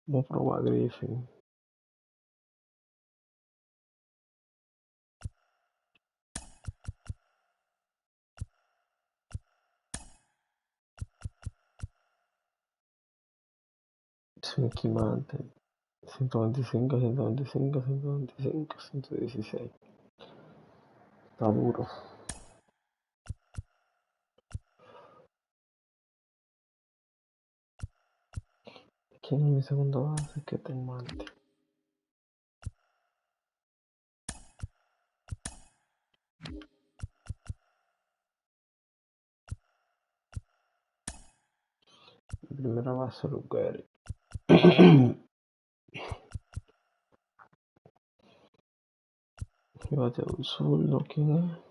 Vamos a probar Griffin. Mickey Mantle. 125, 125, 125, 116. Está duro. ¿Quién es mi segunda base? Que te mate. Mi primera base, Luqueri. Mi bateador zurdo, ¿quién es?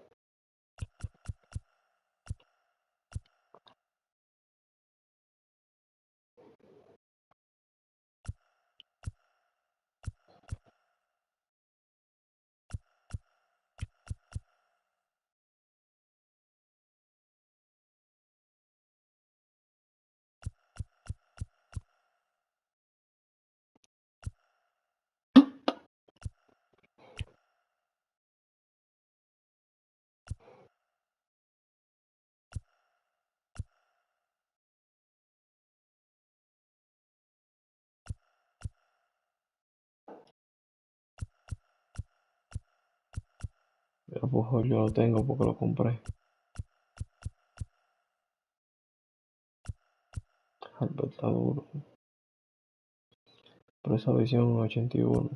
Pero pues yo lo tengo porque lo compré. Albert está duro. Pero esa visión 81.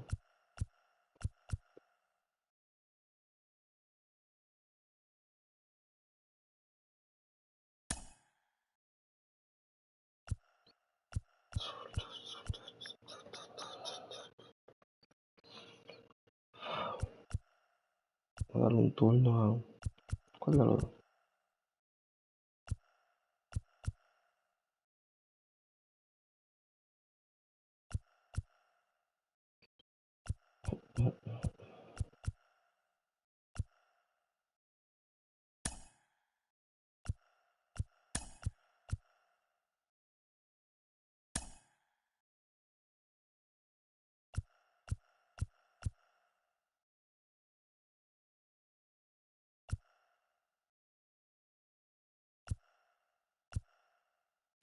Voy a darle un turno a... ¿Cuál de los dos?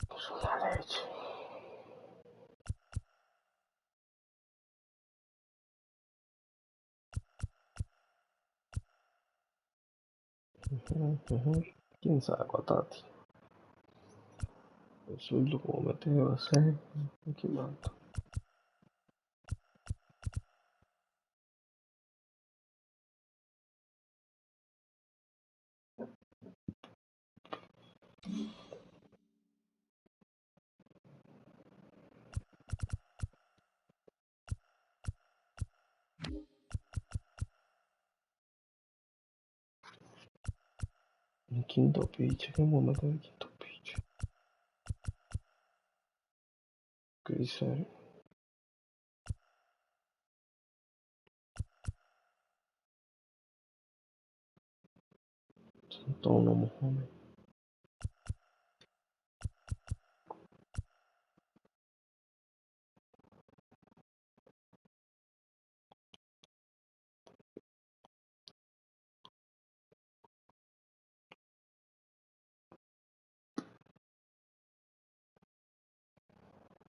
Pues una leche. ¿Quién sabe, Guatati? El zurdo como mete va a ser. Aquí mata. Un quinto pitch. ¿Qué vamos a meter el quinto pitch? ¿Qué dice? Son todos unos mojones.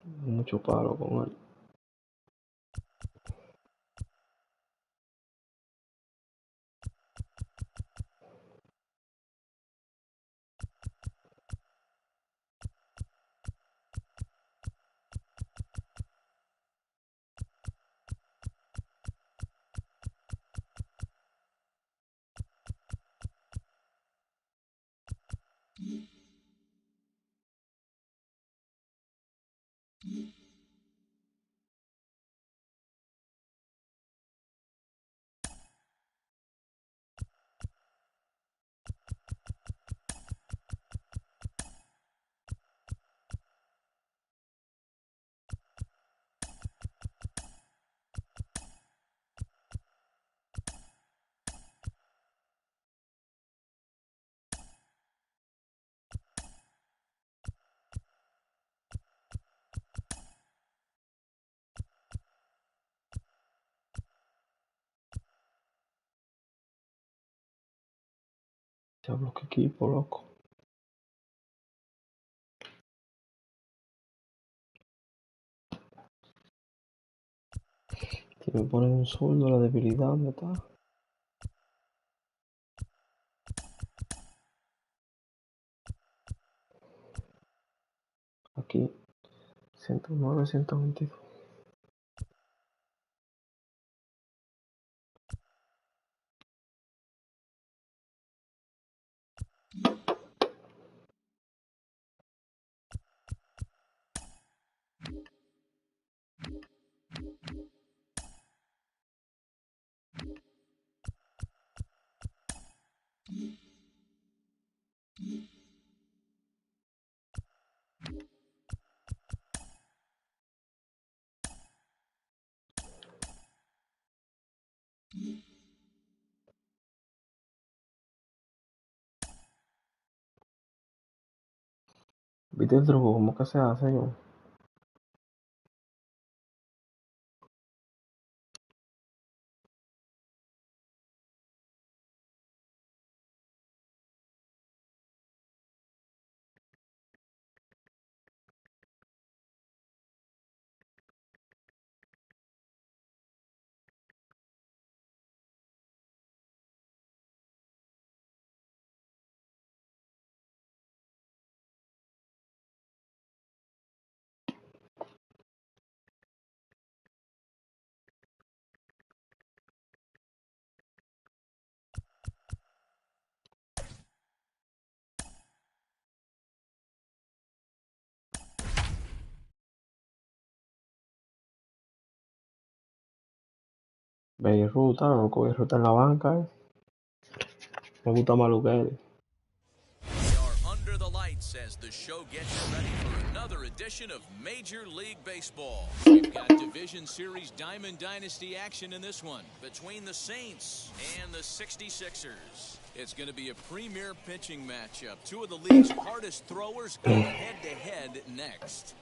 Mucho paro con él. Diablo, qué equipo, loco. Si me ponen un zurdo, la debilidad, ¿dónde está? Aquí, 109, 122. ¿Viste el truco? ¿Cómo que se hace yo? Beirruta, loco, Beirruta en la banca. Me gusta más Luquelli. We are under the lights as the show gets you ready for another edition of Major League Baseball. We've got Division Series Diamond Dynasty action in this one between the Saints and the 66ers. It's going to be a premier pitching matchup. Two of the league's hardest throwers go head-to-head next.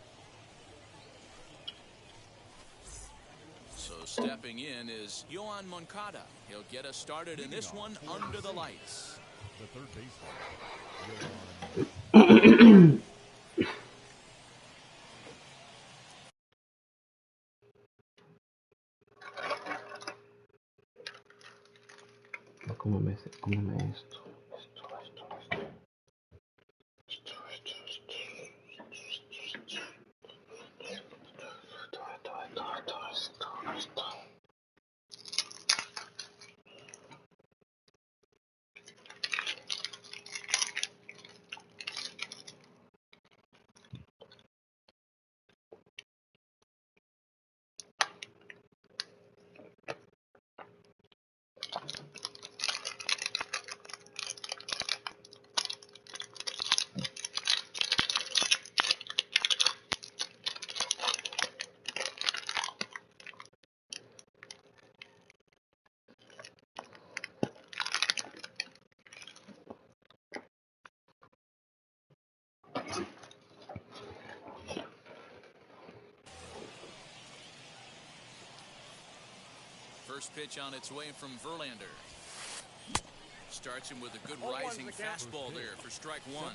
So stepping in is Yoan Moncada. He'll get us started in this one under the lights. The third baseman. Cómeme esto. First pitch on its way from Verlander. Starts him with a good rising fastball there for strike one.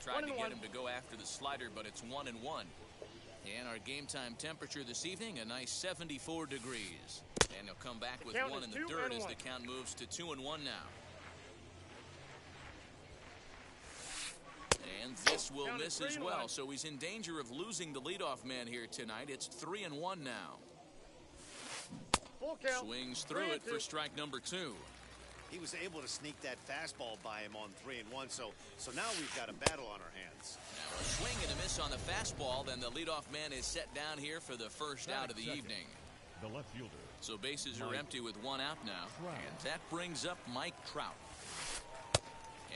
Tried to get him to go after the slider, but it's 1-1. And our game time temperature this evening, a nice 74 degrees. And he'll come back with one in the dirt as the count moves to 2-1 now. And this will miss as well, so he's in danger of losing the leadoff man here tonight. It's 3-1 now. Swings through it for strike number two. He was able to sneak that fastball by him on 3-1, so now we've got a battle on our hands. Now a swing and a miss on the fastball, then the leadoff man is set down here for the first out of the evening. The left fielder. So bases are empty with one out now, and that brings up Mike Trout.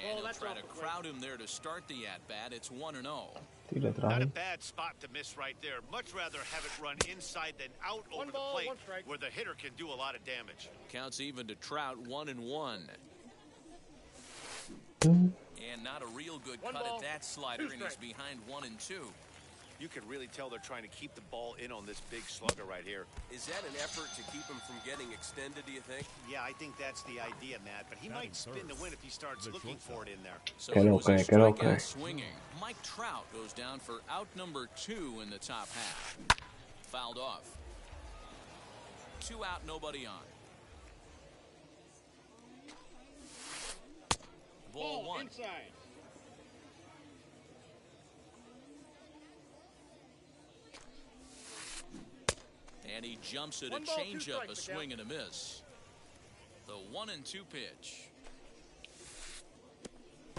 And he'll try to crowd him there to start the at-bat. It's 1-0. Not a bad spot to miss right there. Much rather have it run inside than out over the plate where the hitter can do a lot of damage. Counts even to Trout, 1-1. And not a real good cut at that slider, and he's behind 1-2. You can really tell they're trying to keep the ball in on this big slugger right here. Is that an effort to keep him from getting extended, do you think? Yeah, I think that's the idea, Matt. But he might spin the win if he starts looking for it in there. So it was a strikeout swinging. Mike Trout goes down for out number 2 in the top half. Fouled off. 2 out, nobody on. Ball 1. Inside. And he jumps at a changeup, a swing and a miss. The 1-2 pitch.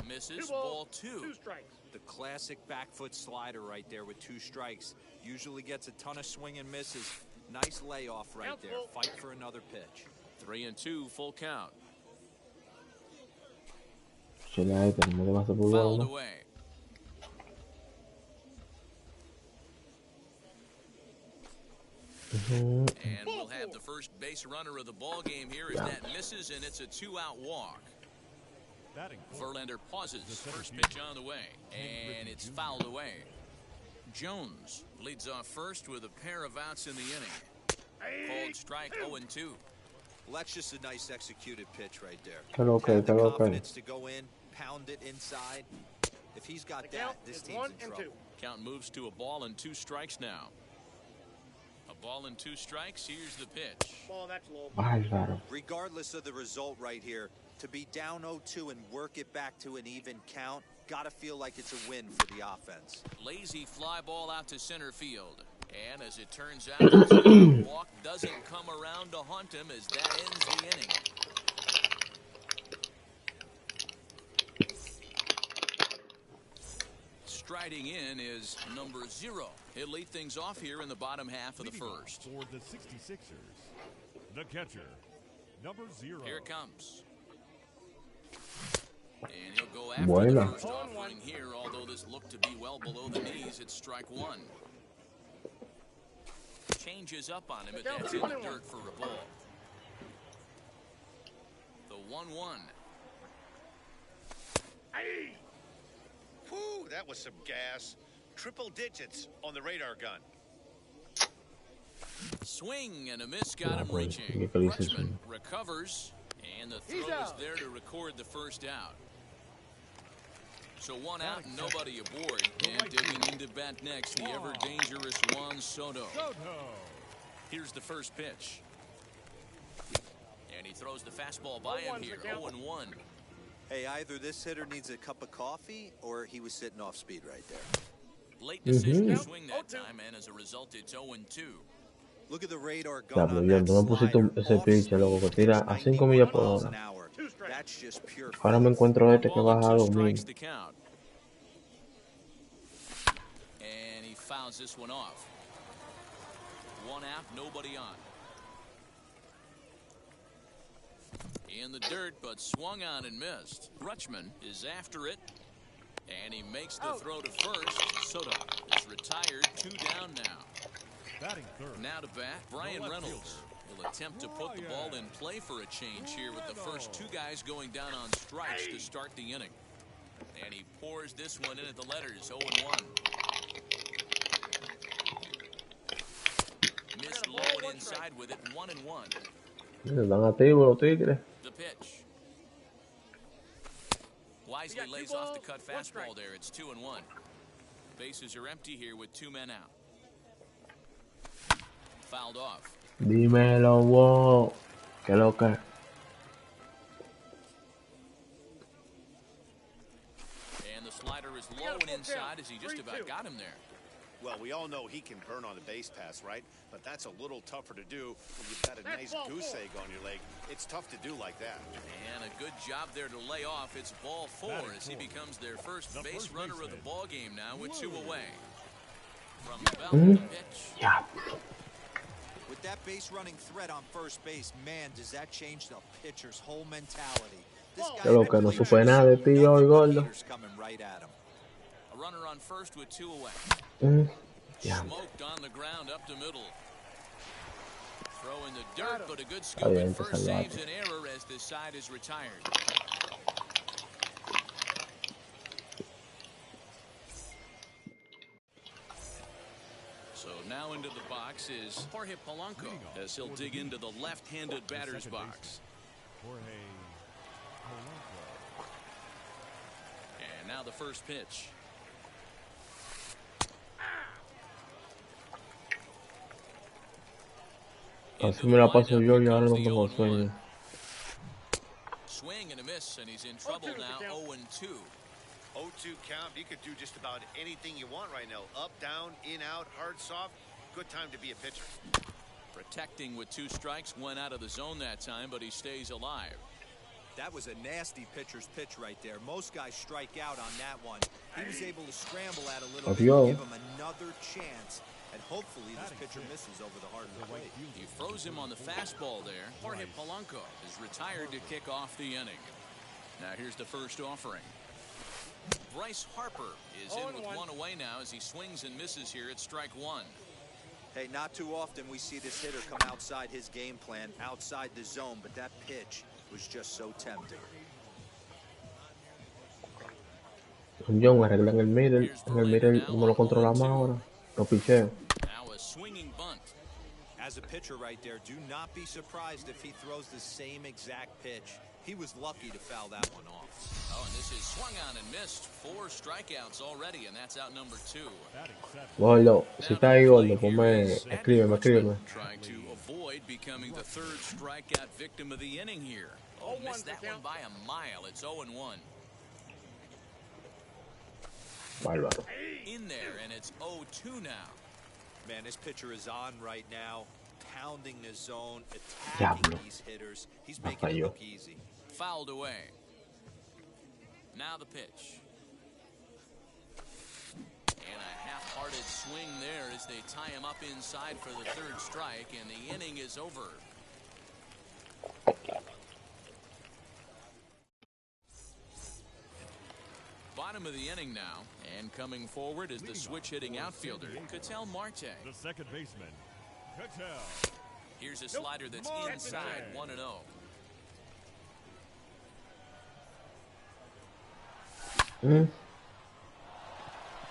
Misses, ball 2. 2 strikes. The classic back foot slider right there with 2 strikes. Usually gets a ton of swing and misses. Nice layoff right there. Fight for another pitch. 3-2, full count. Fouled away. And we'll have the first base runner of the ball game here as that misses, and it's a 2-out walk. Verlander pauses. First pitch on the way, and it's fouled away. Jones leads off first with a pair of outs in the inning. Called strike 0-2. Well, that's just a nice executed pitch right there. Have the confidence to go in, pound it inside. If he's got that, this team's in trouble. Count moves to a ball and 2 strikes now. A ball and 2 strikes. Here's the pitch. Ball, that's low. Regardless of the result right here, to be down 0-2 and work it back to an even count, gotta feel like it's a win for the offense. Lazy fly ball out to center field. And as it turns out, the walk doesn't come around to haunt him as that ends the inning. Striding in is number 0. He'll lead things off here in the bottom half of the first. For the 66ers, the catcher, number 0. Here it comes. And he'll go after the first offering here, although this looked to be well below the knees. It's strike 1. Changes up on him, but that's in the dirt for a ball. The 1-1. Whew, that was some gas. Triple digits on the radar gun. Swing and a miss got him reaching. Rutschman recovers, and the throw is there to record the first out. So 1 out and nobody aboard. And digging into bat next, the ever-dangerous Juan Soto. Here's the first pitch. And he throws the fastball by him here, 0-1. Hey, either this hitter needs a cup of coffee or he was sitting off speed right there. Late decision to swing that time, and as a result, it's 0-2. Look at the radar gun Diablo, on yo, that no me pusiste ese pitch, loco, que tira a 5 millas por hora. That's just pure. Ahora me encuentro este que baja a 2000. And he fouls this one off. 1 out, nobody on. In the dirt, but swung on and missed. Rutschman is after it, and he makes the throw to first. Soto is retired, 2 down now. Now to bat, Brian Reynolds will attempt to put the ball in play for a change here with the first 2 guys going down on strikes to start the inning. And he pours this one in at the letters, 0-1. Missed low and inside with it, 1-1. The pitch. Wisely lays off the cut fastball there. It's 2-1. Bases are empty here with 2 men out. Fouled off. Dímelo, wow. Que loca. And the slider is low and inside as he just about got him there. Well, we all know he can burn on the base pass, right? But that's a little tougher to do when you've got a nice goose egg on your leg. It's tough to do like that. And a good job there to lay off. It's ball 4 as he becomes their first base runner of the ball game now with 2 away. From the belt, the pitch. Yeah. With that base running threat on first base, man, does that change the pitcher's whole mentality. This guy no supe nada de ti hoy, gordo. Coming right at him. A runner on first with 2 away. Yeah. Smoked on the ground up the middle. Throw in the dirt, but a good scoop at first saves an error as this side is retired. Now into the box is Jorge Polanco as he'll dig into the left-handed batter's box. Jorge Polanco. And now the first pitch. Así me la paso yo y ahora no tengo sueño. Swing and a miss, and he's in trouble now. 0-2. 0-2 count. You could do just about anything you want right now. Up, down, in, out, hard, soft. Good time to be a pitcher. Protecting with 2 strikes, went out of the zone that time, but he stays alive. That was a nasty pitcher's pitch right there. Most guys strike out on that one. He was able to scramble at a little bit and give him another chance. And hopefully this pitcher misses over the heart of the plate. He froze him on the fastball there. Jorge Polanco is retired to kick off the inning. Now here's the first offering. Bryce Harper is in with 1 away now as he swings and misses here at strike 1. Hey, not too often we see this hitter come outside his game plan, outside the zone, but that pitch was just so tempting. John, arregla en el middle no lo controlamos ahora. Lo picheo. Now a swinging bunt. As a pitcher right there, do not be surprised if he throws the same exact pitch. He was lucky to foul that one off. Oh, and this is swung on and missed. 4 strikeouts already, and that's out number 2. Gordo, si está ahí, gordo, ponme, escríbeme. Trying to avoid becoming the 3rd strikeout victim of the inning here. Oh, missed that one by a mile. It's 0-1. Bárbaro. In there, and it's 0-2 now. Man, this pitcher is on right now, pounding the zone, attacking these hitters. He's making it look easy. Fouled away. Now the pitch. And a half-hearted swing there as they tie him up inside for the 3rd strike, and the inning is over. Bottom of the inning now, and coming forward is the switch-hitting outfielder, Ketel Marte. The second baseman, Ketel. Here's a slider that's inside 1-0.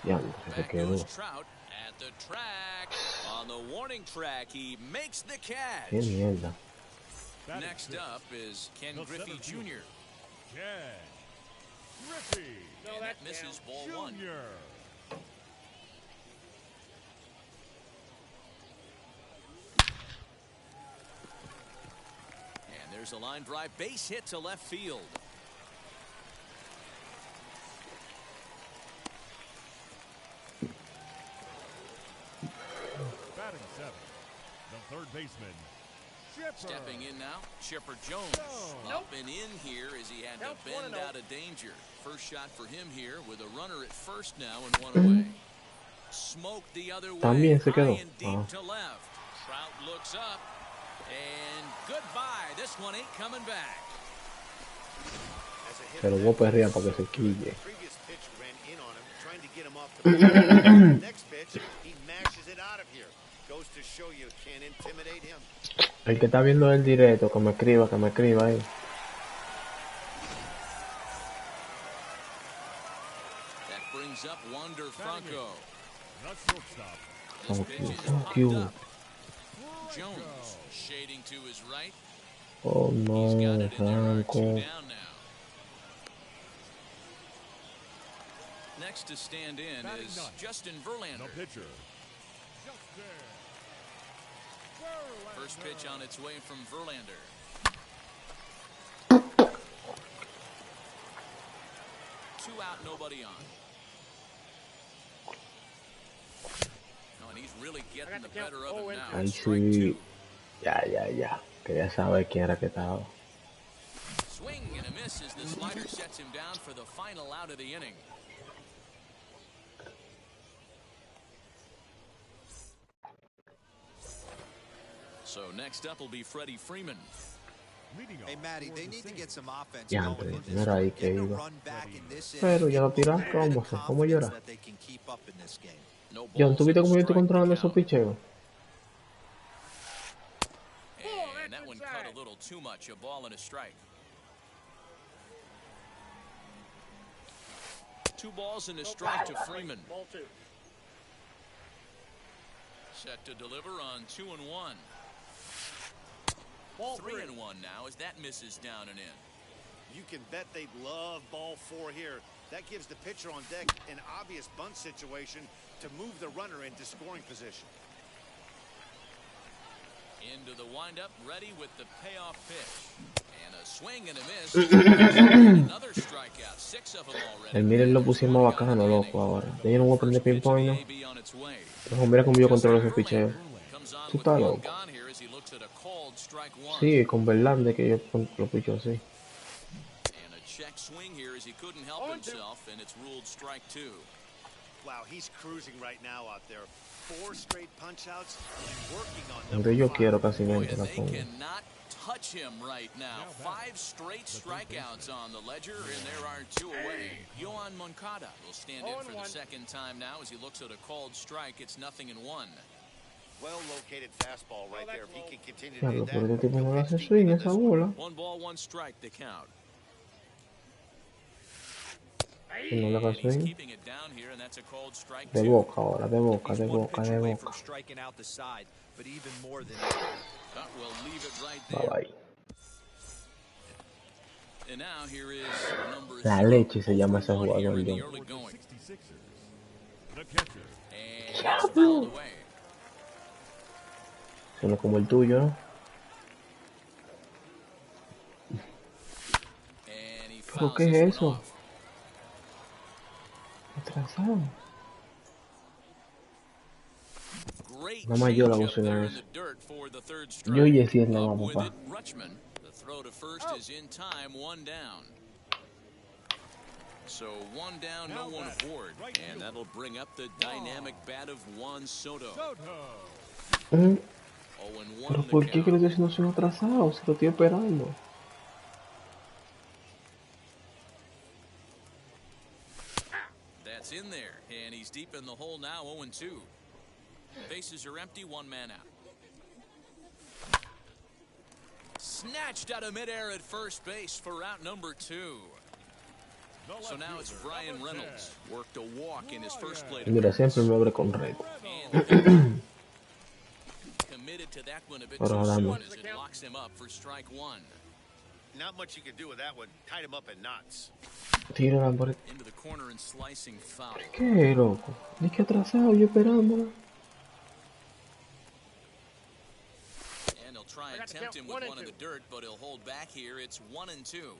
Back goes Trout at the track. On the warning track, he makes the catch. Qué mierda. Next up is Ken Griffey Jr. Ken Griffey. And that misses ball 1. And there's a line drive, base hit to left field. Batting 7th, the 3rd baseman, Chipper. Stepping in now, Chipper Jones. Up and in here as he had to bend out of danger. First shot for him here with a runner at first now and 1 away. Smoked the other way, También se quedó. high and deep to left. Trout looks up, and goodbye. This one ain't coming back. Pero voy a perrear para que se quille. Previous pitch ran in on him, trying to get him off the mound. Next pitch, he mashes it out of here. Goes to show you can't intimidate him. El que está viendo el directo, que me escriba ahí. That brings up Wander Franco. Not shortstop. This pitch is popped up. Jones shading to his right. Oh He's got no, it, and there are 2 Franco. down now. Next to stand in is Justin Verlander. The pitcher, First pitch on its way from Verlander. 2 out, nobody on. Oh, and he's really getting the better of him now. Ay, Strike sí. 2. Ya. Quería saber quién era que estaba. Swing and a miss as the slider sets him down for the final out of the inning. So next up will be Freddie Freeman. leading off. Hey, Matty, they need to get some offense Ya, going hombre, in no this era ahí one. que Getting a iba. run back in this Pero ya lo inning, tiraste, build ¿cómo confidence llora? that they can keep up in this game. No John, balls ¿tú viste and cómo yo estoy strike controlando the esos count. picheos? And that one cut a little too much. A ball and a strike. 2 balls and a strike to Freeman. Set to deliver on 2-1. 3-1 now as that misses down and in. You can bet they'd love ball 4 here. That gives the pitcher on deck an obvious bunt situation to move the runner into scoring position. Into the windup, ready with the payoff pitch. And a swing and a miss. Another strikeout. 6 of them already. El Miren lo pusimos bacano, loco, ahora. Ya yo no voy a aprender ping-pong, ¿no? Pero mira cómo yo controlo ese picheo. Tú estás loco. Sí, con Verlander que yo lo picho así. Check swing here as he couldn't help himself, and it's ruled strike 2. Wow, he's cruising right now out there. 4 straight punch outs and working on Donde yo quiero casi Boy, mente la they pongo. cannot touch him right now. 5 straight strikeouts on the ledger, and there are 2 away. Yohan Moncada will stand in for the second time now as he looks at a called strike. It's 0-1. Well located fastball right there. If he can continue to Diablo, do pero este that, tipo no le hace swing a esa bola. 1 ball, 1 strike, the count. Si no le hace He's swing. keeping it down here, and that's a called strike De 2. boca ahora, de boca, He's de one boca, pitch de away boca. from striking out the side, but even more than that. We'll leave it right Bye there. bye. And now here is number La 0. leche se llama ese 1 here jugador, in the yo. early going. 66ers. The catcher. And it's fouled away. Suena como el tuyo, ¿no? And he ¿Pero fouls qué es this one eso? off. Atrasado. Great Nada más yo la changeup uso una there vez. in the dirt for the third Yo y strike. ese es la Up más, with papá. it, Rutschman. The throw to first is in time, 1 down. So 1 down, no one aboard, and that'll bring up the dynamic bat of Juan Soto. ¿Eh? 0-1 ¿Pero in por the qué crees count. que no soy atrasado? Si lo estoy esperando. That's in there, and he's deep in the hole now, 0-2. Bases are empty, 1 man out. Snatched out of midair at first base for out number 2. So now it's Brian Reynolds. Worked a walk in his first plate. Mira, siempre me abre con récord. And committed to that one a bit Ahora too dame. soon as it locks him up for strike 1. not much you can do with that one. Tied him up in knots. Tira la pared. Into the corner and slicing foul. ¿Qué, loco? Ni que atrasado, yo esperándola. And he'll try and tempt him with one in the dirt, but he'll hold back here. It's 1-2.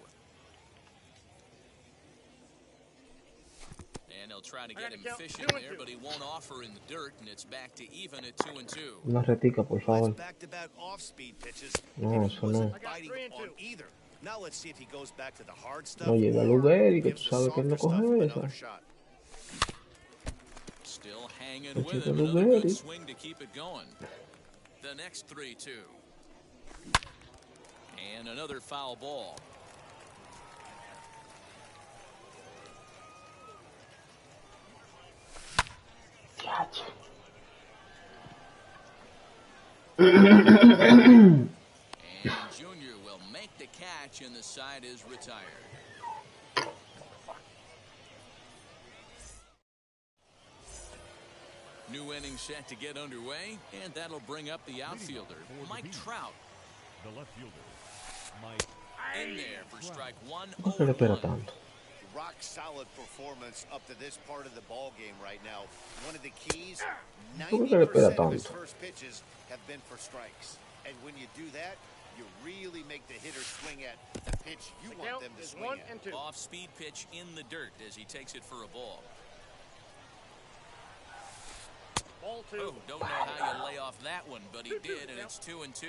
And they'll try to get him fishing there, but he won't offer in the dirt, and it's back to even at 2-2. Una retica, por favor. Back-to-back off-speed pitches. No, and he eso wasn't no. biting on either. Now let's see if he goes back to the hard stuff. No llega a or Lugeri, que gives tú the sabes que él no softer coge stuff another esa. shot. Still hanging That's with it, him. Another good Lugeri. swing to keep it going. The next 3-2. And another foul ball. And Junior will make the catch, and the side is retired. New inning set to get underway, and that'll bring up the outfielder, Mike Trout. The left fielder, Mike. In there for strike one. ¿Por qué le espera 0-1. tanto? Rock solid performance up to this part of the ball game right now. One of the keys, ¿Por qué le espera 90% of his tanto? first pitches have been for strikes. And when you do that, you really make the hitter swing at the pitch you want them to swing at. Off-speed pitch in the dirt as he takes it for a ball. Oh, don't know how you lay off that one, but he did, and it's 2-2.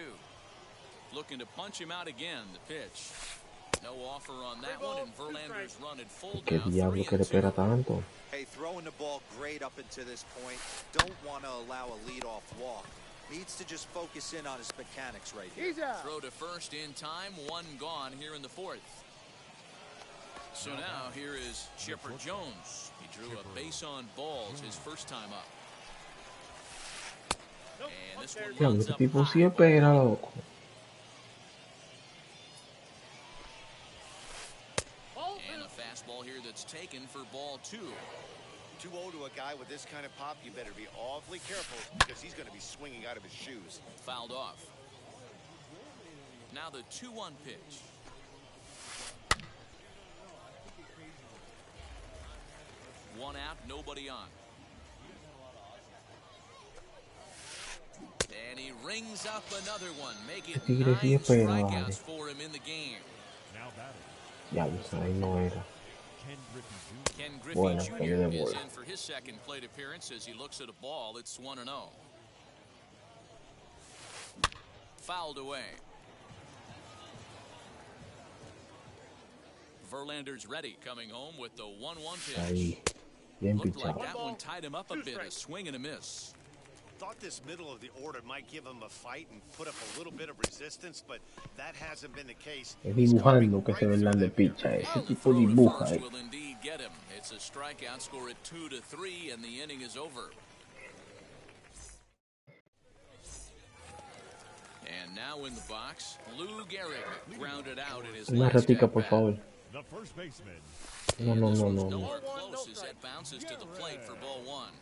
Looking to punch him out again, the pitch. No offer on that one, and Verlander's run at full ¿Qué down, diablo que le espera 3-2. tanto? Hey, throwing the ball great up until this point. Don't want to allow a leadoff walk. Needs to just focus in on his mechanics right here. Throw to first in time, one gone here in the fourth. So now here is Chipper Jones. He drew a base on balls his first time up. And this one Diablo, runs este up tipo sí high. espera, loco. And a fastball here that's taken for ball 2. 2-0 to a guy with this kind of pop, you better be awfully careful because he's going to be swinging out of his shoes. Fouled off. Now the 2-1 pitch. One out, nobody on. And he rings up another one, make it 9 strikeouts for him in the game. Now batting. Ya, pues ahí no era. Ken Griffey Bueno, Jr. cambio de is bola. in for his second plate appearance as he looks at a ball. It's 1-0. Fouled away. Verlander's ready, coming home with the 1-1 pitch. Ahí, bien Looked like pichado. that one tied him up a bit, a swing and a miss. Thought this middle of the order might give him a fight and put up a little bit of resistance, but that hasn't been the case. Es dibujando que se Verlander picha. Ese tipo Throw to dibuja. first will indeed get him. It's a strikeout, score at 2-3, and the inning is over. And now in the box, Lou Gehrig grounded out in his Una last ratica, por at-bat. favor. The first baseman. No, no, This no, one's no, no. nowhere close as it bounces to the plate for ball one.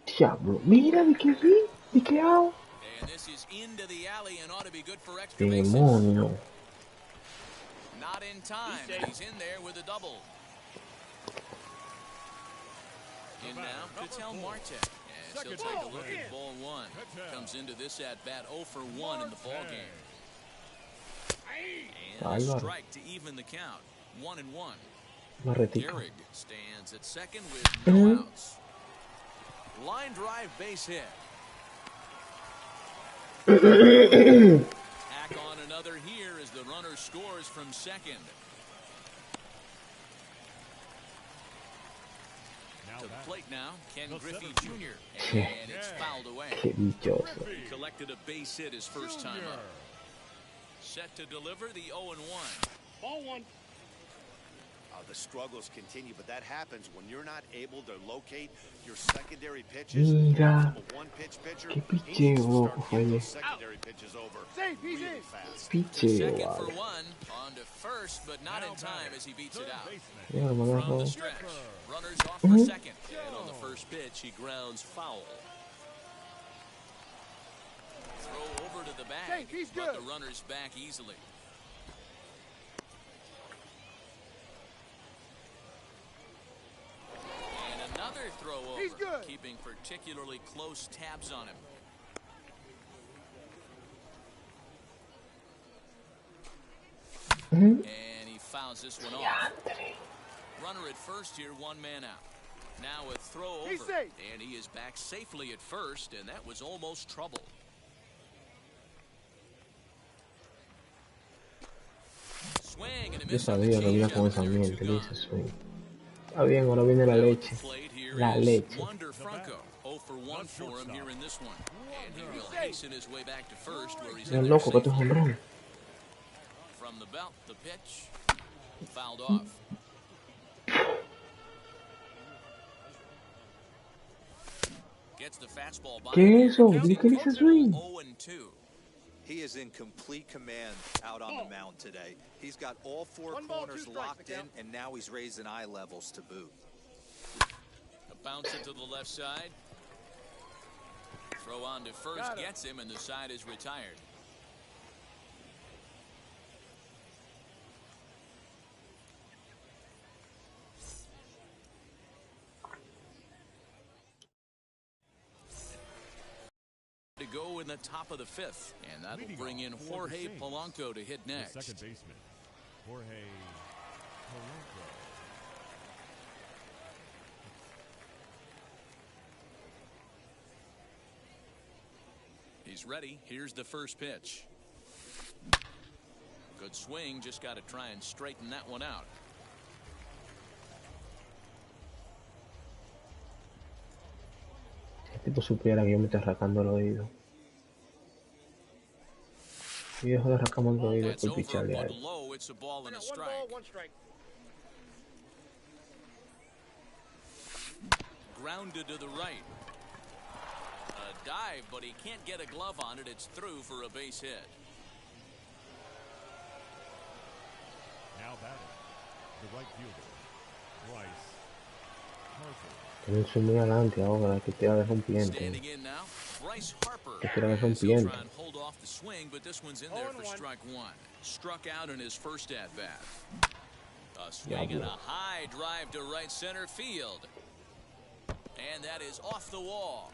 Diablo, mira de qué vi, de qué hago. And this is into the alley and ought to be good for extra bases. Demonio. Not in time. He's in there with a double. In now, Ketel Marte. And she'll take a look at ball one. Comes into this at-bat 0 for 1 in the ballgame. And a Álvaro. strike to even the count. 1-1. Una ratica. Gehrig stands at second with no outs. Line drive base hit. Tack on another here as the runner scores from second. Now To the batting. plate now, Ken The Griffey center Jr. fielder. And it's fouled away. Qué dichoso. He collected a base hit his first time up. Set to deliver the 0-1. Ball one. The struggles continue, but that happens when you're not able to locate your secondary pitches. Mira. From a one-pitch pitcher, Qué he needs to picheo, start loco, getting fue. those secondary pitches over Safe, he's really in. fast. Picheo, Second for vale. one. On to first, but not in time as he beats it out. Ya, me From the agarró. stretch, runners off for second. And on the first pitch, he grounds foul. Throw over to the bag, Safe, he's but good. the runner's back easily. And another throw over, He's good. keeping particularly close tabs on him. And he fouls this one off. Runner at first here, one man out. Now a throw over, He's safe. and he is back safely at first, and that was almost trouble. Swing and a Yo miss on the sabía que venía changeup, con esa and there are miel two que gone. dice swing. Está bien, ahora viene la Now at leche. the plate here La is leche. Wander Franco. 0 for 1 for him here in this one. And he will hasten his way back to first where he's Mira, in there loco, que esto es safely. jonrón. From the belt, the pitch. Fouled off. Gets the fastball by. ¿Qué es eso? Counting ¿Qué dice total swing? 0-2. He is in complete command out on the mound today. He's got all four One ball, corners two strikes, locked in, McCown. and now he's raising eye levels to boot. A bounce into the left side. Throw on to first Got him. gets him, and the side is retired. To go in the top of the fifth, and that'll Leading bring in off for the Jorge Saints, Polanco to hit The next. second baseman, Jorge Polanco. He's ready. Here's the first pitch. Good swing. Just got to try and straighten that one out. Si tipo supiera que yo me estoy rascando el oído. Y dejo de rascarme el oído That's por over picharle a one él. low. It's a ball and a One strike. ball, one strike. Grounded to the right. A dive, but he can't get a glove on it. It's through for a base hit. Now batting, the right fielder, Bryce Harper. Tienen su muy adelante ahora, que tira de rompiente. Standing in now, Bryce Harper. Que tira de As he'll rompiente. try and hold off the swing, but this one's in there for strike one. Struck out in his first at bat. A swing and a high drive to right center field. And that is off the wall.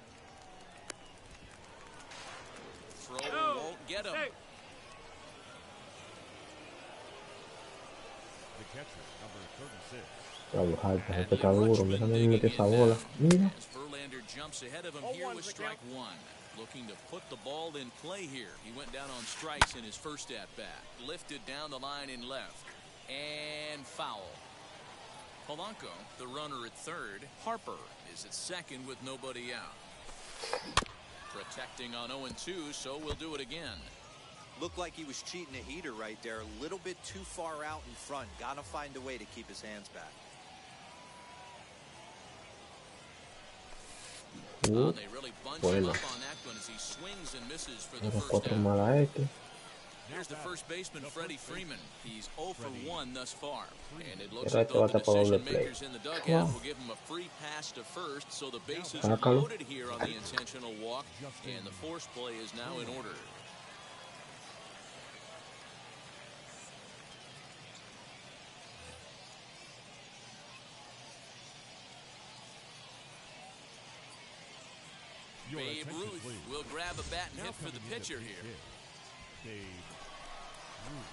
Throw won't get him. The catcher, number 36. Diablo, Harper, este está duro, me están metiendo esa bola. Mira. As Verlander jumps ahead of him here with strike one. Looking to put the ball in play here. He went down on strikes in his first at-bat. Lifted down the line in left. And foul. Polanco, the runner at third. Harper is at second with nobody out. Protecting on 0-2, so we'll do it again. Looked like he was cheating a heater right there. A little bit too far out in front. Gotta find a way to keep his hands back. They really bunch him up on that one as he swings and misses for the first Otro down. mal a este. Here's the first baseman, Freddie Freeman. He's 0 for 1 thus far. And it looks Era like este va a the tapar doble decision play. makers in the dugout will give him a free pass to first, so the bases are loaded here on the intentional walk, and the force play is now in order. Babe Ruth will grab a bat and hit for the pitcher here. Babe Ruth.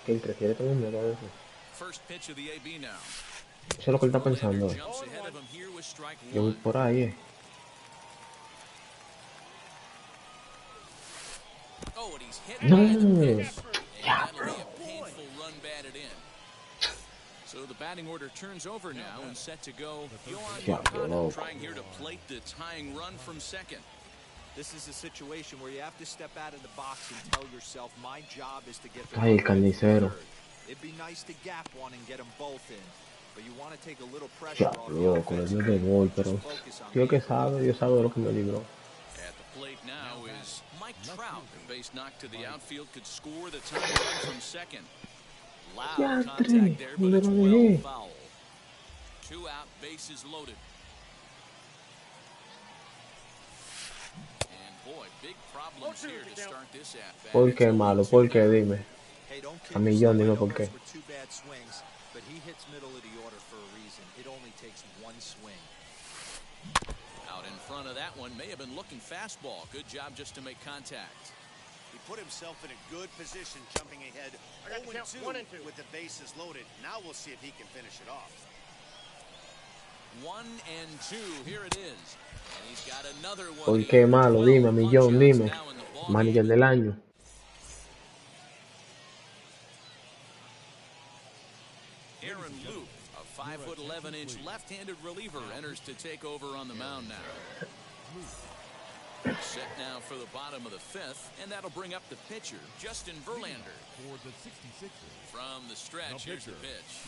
Que él prefiere también miedo a veces. First pitch of the AB now. Eso es lo que él está pensando. Jumps ahead of him here with strike Yo voy one. por ahí, Oh, and he's hit No. by the pitch. And that'll be a painful run batted in. So the batting order turns over now and set to go. Yohan Moncada trying here to plate the tying run from second. This is a situation where you have to step out of the box and tell yourself, my job is to get the Ay, el runner in carnicero. third. It'd be nice to gap one and get them both in, but you want to take a little pressure off the Diablo, con el offense. Dios de gol, pero Just focus on Dios que being Dios sabe de lo que me libró. At the plate now is Mike Trout. The base knock to the outfield could score the tying run from second. Loud contact there, but it's well foul. 2 out, bases loaded. And boy, big problems here to start this at-bat. ¿Por qué malo? ¿Por qué? Dime. Hey, don't A millón, dime por qué. for 2 bad swings, but he hits middle of the order for a reason. It only takes 1 swing. Out in front of that one, may have been looking fastball. Good job just to make contact. He put himself in a good position jumping ahead 0-2 with the bases loaded. Now we'll see if he can finish it off. 1-2, here it is. And he's got another one. ¿Por qué malo? Dime, a millón, dime. Manager del año. Aaron Luke, a 5'11" left-handed reliever, enters to take over on the mound now. Set now for the bottom of the 5th, and that'll bring up the pitcher, Justin Verlander. For the 66ers. From the stretch, here's the pitch.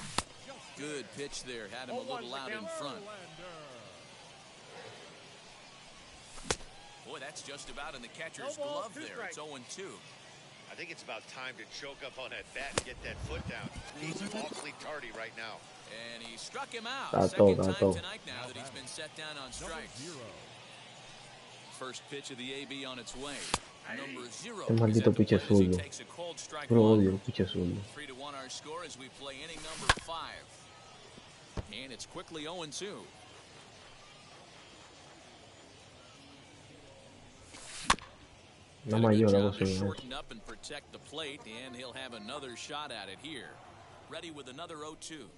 Good pitch there, had him a little out in front. Boy, that's just about in the catcher's glove there. It's 0-2. I think it's about time to choke up on that bat and get that foot down. He's awfully tardy right now. And he struck him out. Gato, Second time gato. tonight now that he's been set down on strikes. First pitch of the AB on its way. Number 0. Este maldito piche zurdo. Yo lo odio, el piche zurdo. 3-1 our score as we play inning number 5. And it's quickly 0-2. No mayor, algo Job to así. shorten up and protect the plate, and he'll have another shot at it here. Ready with another 0-2.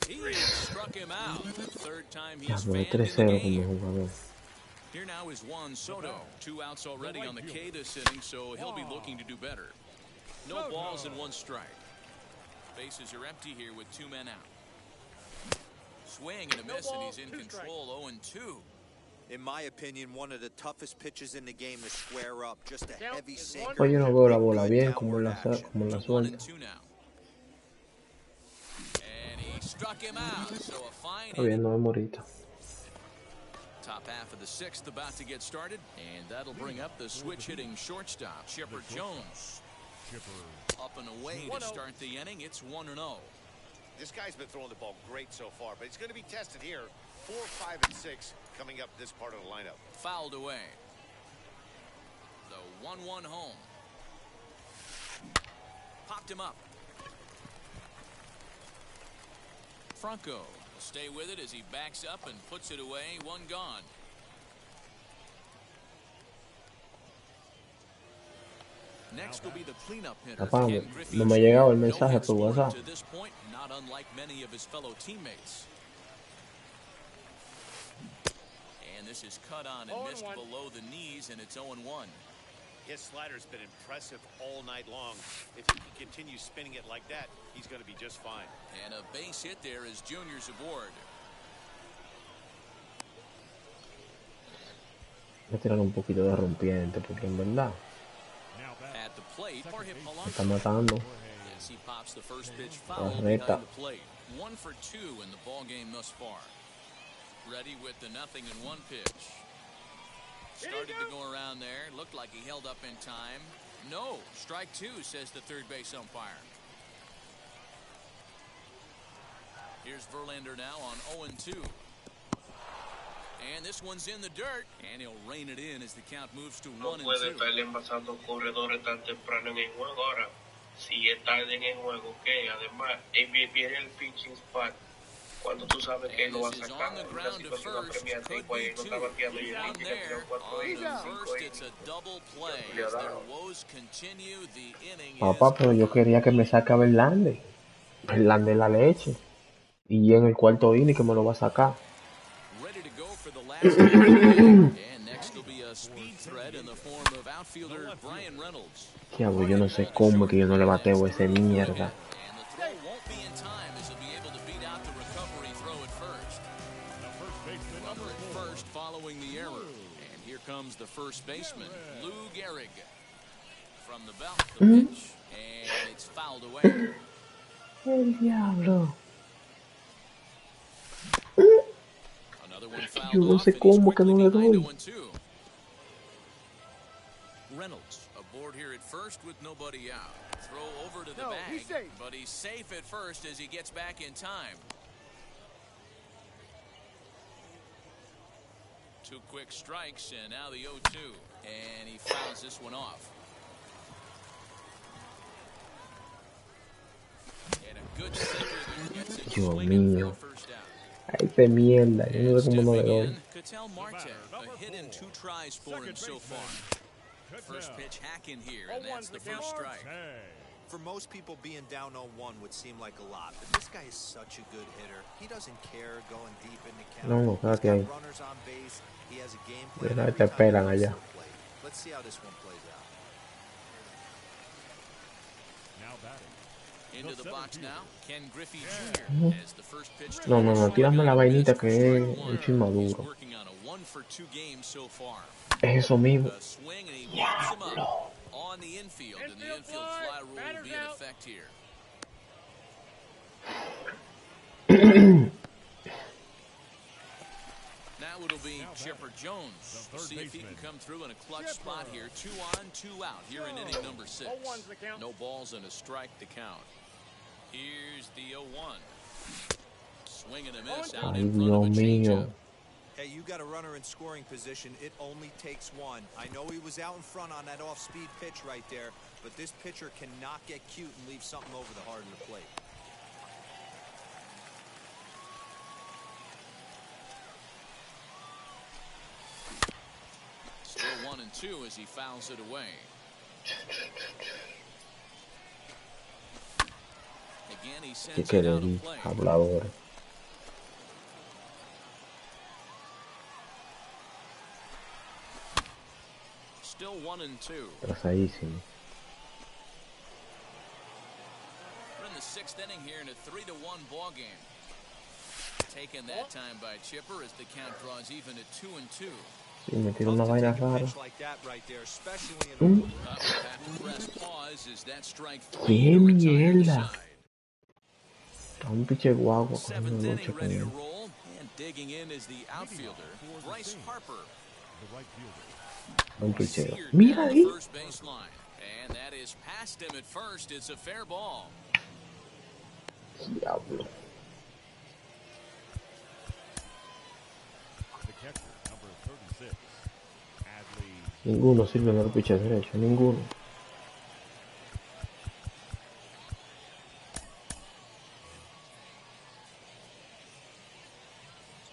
He struck him out. The 3rd time he's Diablo, fanned in the 3-0 game. como jugador. Here now is Juan Soto. 2 outs already on the K this inning, so he'll be looking to do better. No balls and 1 strike. Bases are empty here with 2 men out. Swing and a miss, and he's in control. 0-2. In my opinion, one of the toughest pitches in the game to square up. Just a heavy sinker. Pues yo no veo la bola bien como la Downward suelta. 1-2 now. And he struck him out. So a fine Está bien, no es morita. Top half of the sixth about to get started, and that'll bring up the switch-hitting shortstop, Chipper Jones. Up and away to start the inning. It's 1-0. This guy's been throwing the ball great so far, but he's going to be tested here. 4, 5, and 6 coming up this part of the lineup. Fouled away. The 1-1 home. Popped him up. Franco will stay with it as he backs up and puts it away. One gone. Next will be the cleanup hitter. Papá, no me ha llegado el mensaje por WhatsApp. To this point, not unlike many of his fellow teammates. And this is cut on and missed below the knees, and it's 0-1. His slider's been impressive all night long. If he can continue spinning it like that, he's going to be just fine. And a base hit there as Junior's aboard. Voy a tirar un poquito de rompiente porque en verdad At the plate, me está matando. yes, he pops the first pitch foul behind the plate. 1 for 2 in the ball game thus far. Ready with the 0-1 pitch. Started to go around there. Looked like he held up in time. No, strike 2, says the third base umpire. Here's Verlander now on 0-2. And this one's in the dirt, and he'll rein it in as the count moves to 1-2. No puede estarle envasando corredores tan temprano en el juego. Ahora, si es tarde en el juego, que además viene el pitching spot cuando tú sabes que lo va a sacar en una situación apremiante, igual no está bateando y el pitcher que tiró 4 innings, 5 innings. Papá, pero yo quería que me saque a Verlander la leche, y en el cuarto inning que me lo va a sacar. And next will be a speed threat in the form of outfielder Brian Reynolds. Diablo, yo no sé cómo que yo no le bateo ese mierda. And the throw won't be in time as he'll be able to beat out the recovery throw at first. Runner at first following the error. And here comes the first baseman, Lou Gehrig. From the belt, the pitch, and it's fouled away. El diablo. Yo no sé cómo que no le doy. Reynolds aboard here at first with nobody out. Throw over to the bag, but he's safe at first as he gets back in time. 2 quick strikes and now the 0-2, and he fouls this one off. And a good sinker there gets it swinging for the first out. Ay, esta mierda, yo no sé cómo no le doy. Ketel Marte, a hit in 2 tries for him so far. First pitch hack in here, and that's the first strike. For most people, being down 0-1 would seem like a lot, but this guy is such a good hitter. He doesn't care going deep in the count. No, quédate ahí. Runners on base. He has a game plan. Mira, te esperan allá. Let's see how this one plays out. Now batting. Into the box now, Ken Griffey Jr. as the first pitch to No, tírame la vainita que es un chin maduro. working on a 1 for 2 game so far. Es eso mismo. A swing and he whips him up on the infield, and the infield fly rule will be in effect here. Now it'll be Chipper Jones. We'll see if he can come through in a clutch spot here. 2 on, 2 out here in inning number 6. No balls and a strike to count. Here's the 0-1. Swing and a miss out in front of a changeup. Hey, you got a runner in scoring position. It only takes one. I know he was out in front on that off-speed pitch right there, but this pitcher cannot get cute and leave something over the heart of the plate. Still 1-2 as he fouls it away. Again, he sends it out of play. Hablador. Still 1-2. Trazadísimo. We're in the 6th inning here in a 3-1 ball game. Taken that time by Chipper as the count draws even at 2-2. Sí, me tiro una vaina rara. ¡Qué mierda! Un pinche guagua con un noche con él. Digging in is the outfielder, Bryce Harper. The right fielder. Buen picheo. Seared Mira down ahí. the first baseline. And that is past him at first. It's a fair ball. Diablo. The catcher, number 36, Adley. Ninguno sirve en el picheo derecho. Ninguno.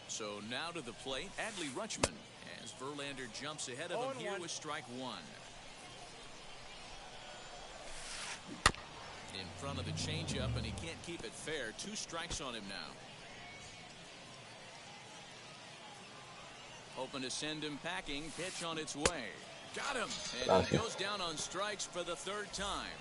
So now to the plate, Adley Rutschman, as Verlander jumps ahead of him here with strike one. In front of the changeup, and he can't keep it fair. 2 strikes on him now. Hoping to send him packing. Pitch on its way. Got him. And he goes down on strikes for the 3rd time.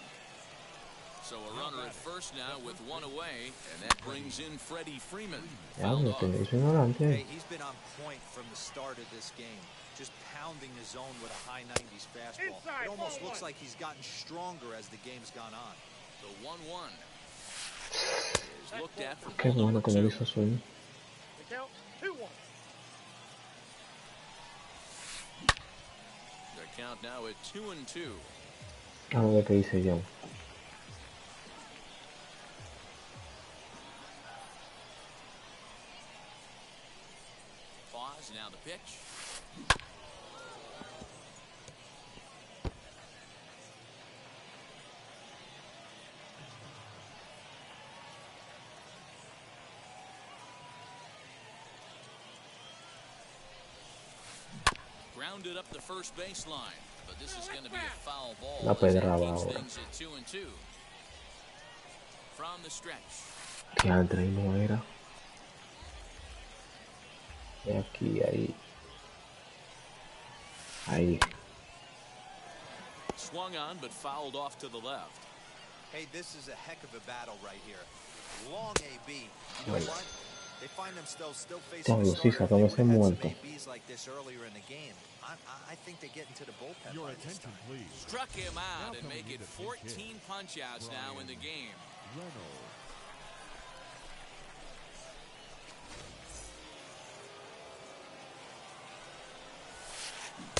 So a runner at first now with 1 away, and that brings in Freddie Freeman. Diablo, te hizo ignorante. Hey, he's been on point from the start of this game. Just pounding the zone with a high 90s fastball. It almost looks like he's gotten stronger as the game's gone on. The 1-1 is looked at for Qué ball bueno number que no 2. hizo swing. The count now at 2-2. A ver qué dice John. Pause, now the pitch. Grounded up the first baseline, but this is going to be a foul ball. La pedrada Keeps ahora. things at 2-2. From the stretch. Que Andre no era. Y aquí, ahí. Ahí. Swung on, but fouled off to the left. Hey, this is a heck of a battle right here. Long AB. You know Bueno. what? They find themselves still facing Diablo, a sí, starter. If they sacamos would've ese had muerto. some ABs like this earlier in the game, I think they get into the bullpen Your by this attention, time. please. Struck him out and Now make it coming in to pitch 14 punch-outs now in the game. Reynolds.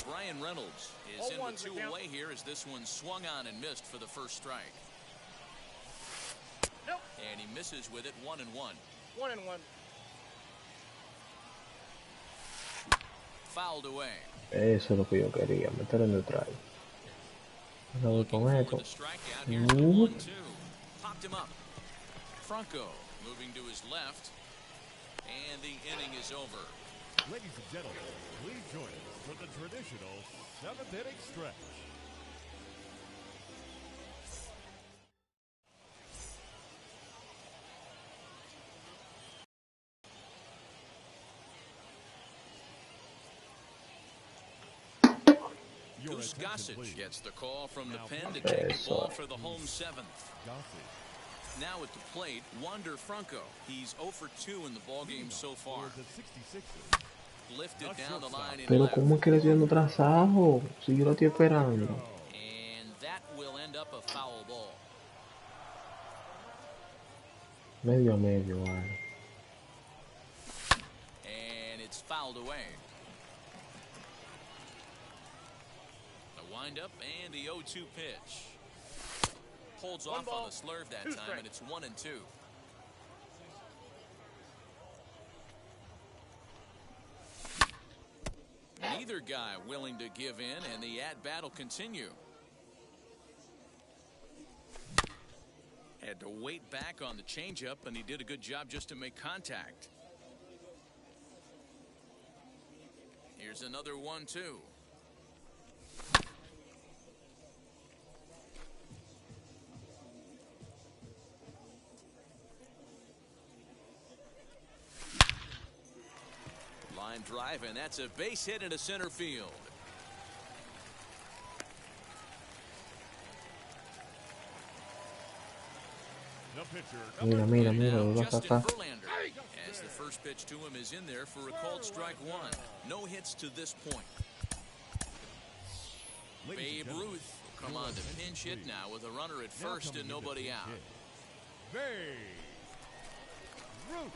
Brian Reynolds is in with 2 away here as this one swung on and missed for the first strike. And he misses with it. 1-1. 1-1. Fouled away. Eso es lo que yo quería, meter en neutral. Ahora voy con esto. The strikeout. Here's the 1-2. Popped him up. Franco moving to his left. And the inning is over. Ladies and gentlemen, please join us for the traditional 7th inning stretch. Your Goose attention, Gossage please. gets the call from the Now pen to Franco. take the Eso. ball for the home 7th. Gossage. Now at the plate, Wander Franco. He's 0 for 2 in the ballgame so far. For the 66ers. Lifted down the line in Pero left. ¿cómo es que le estoy dando trazado? Si yo lo estoy esperando. And that will end up a foul ball. Medio a medio, vale. And it's fouled away. The windup and the 0-2 pitch. Holds off on the slurve that time, and it's 1-2. Neither guy willing to give in, and the at-bat will continue. Had to wait back on the changeup, and he did a good job just to make contact. Here's another 1-2. Line drive, and that's a base hit into center field. The pitcher, Mira, mira, mira, Now lo va a Justin sacar. Verlander, as the first pitch to him is in there for a called strike 1. No hits to this point. Babe Ruth will come on to pinch hit now with a runner at first and nobody out. Babe Ruth.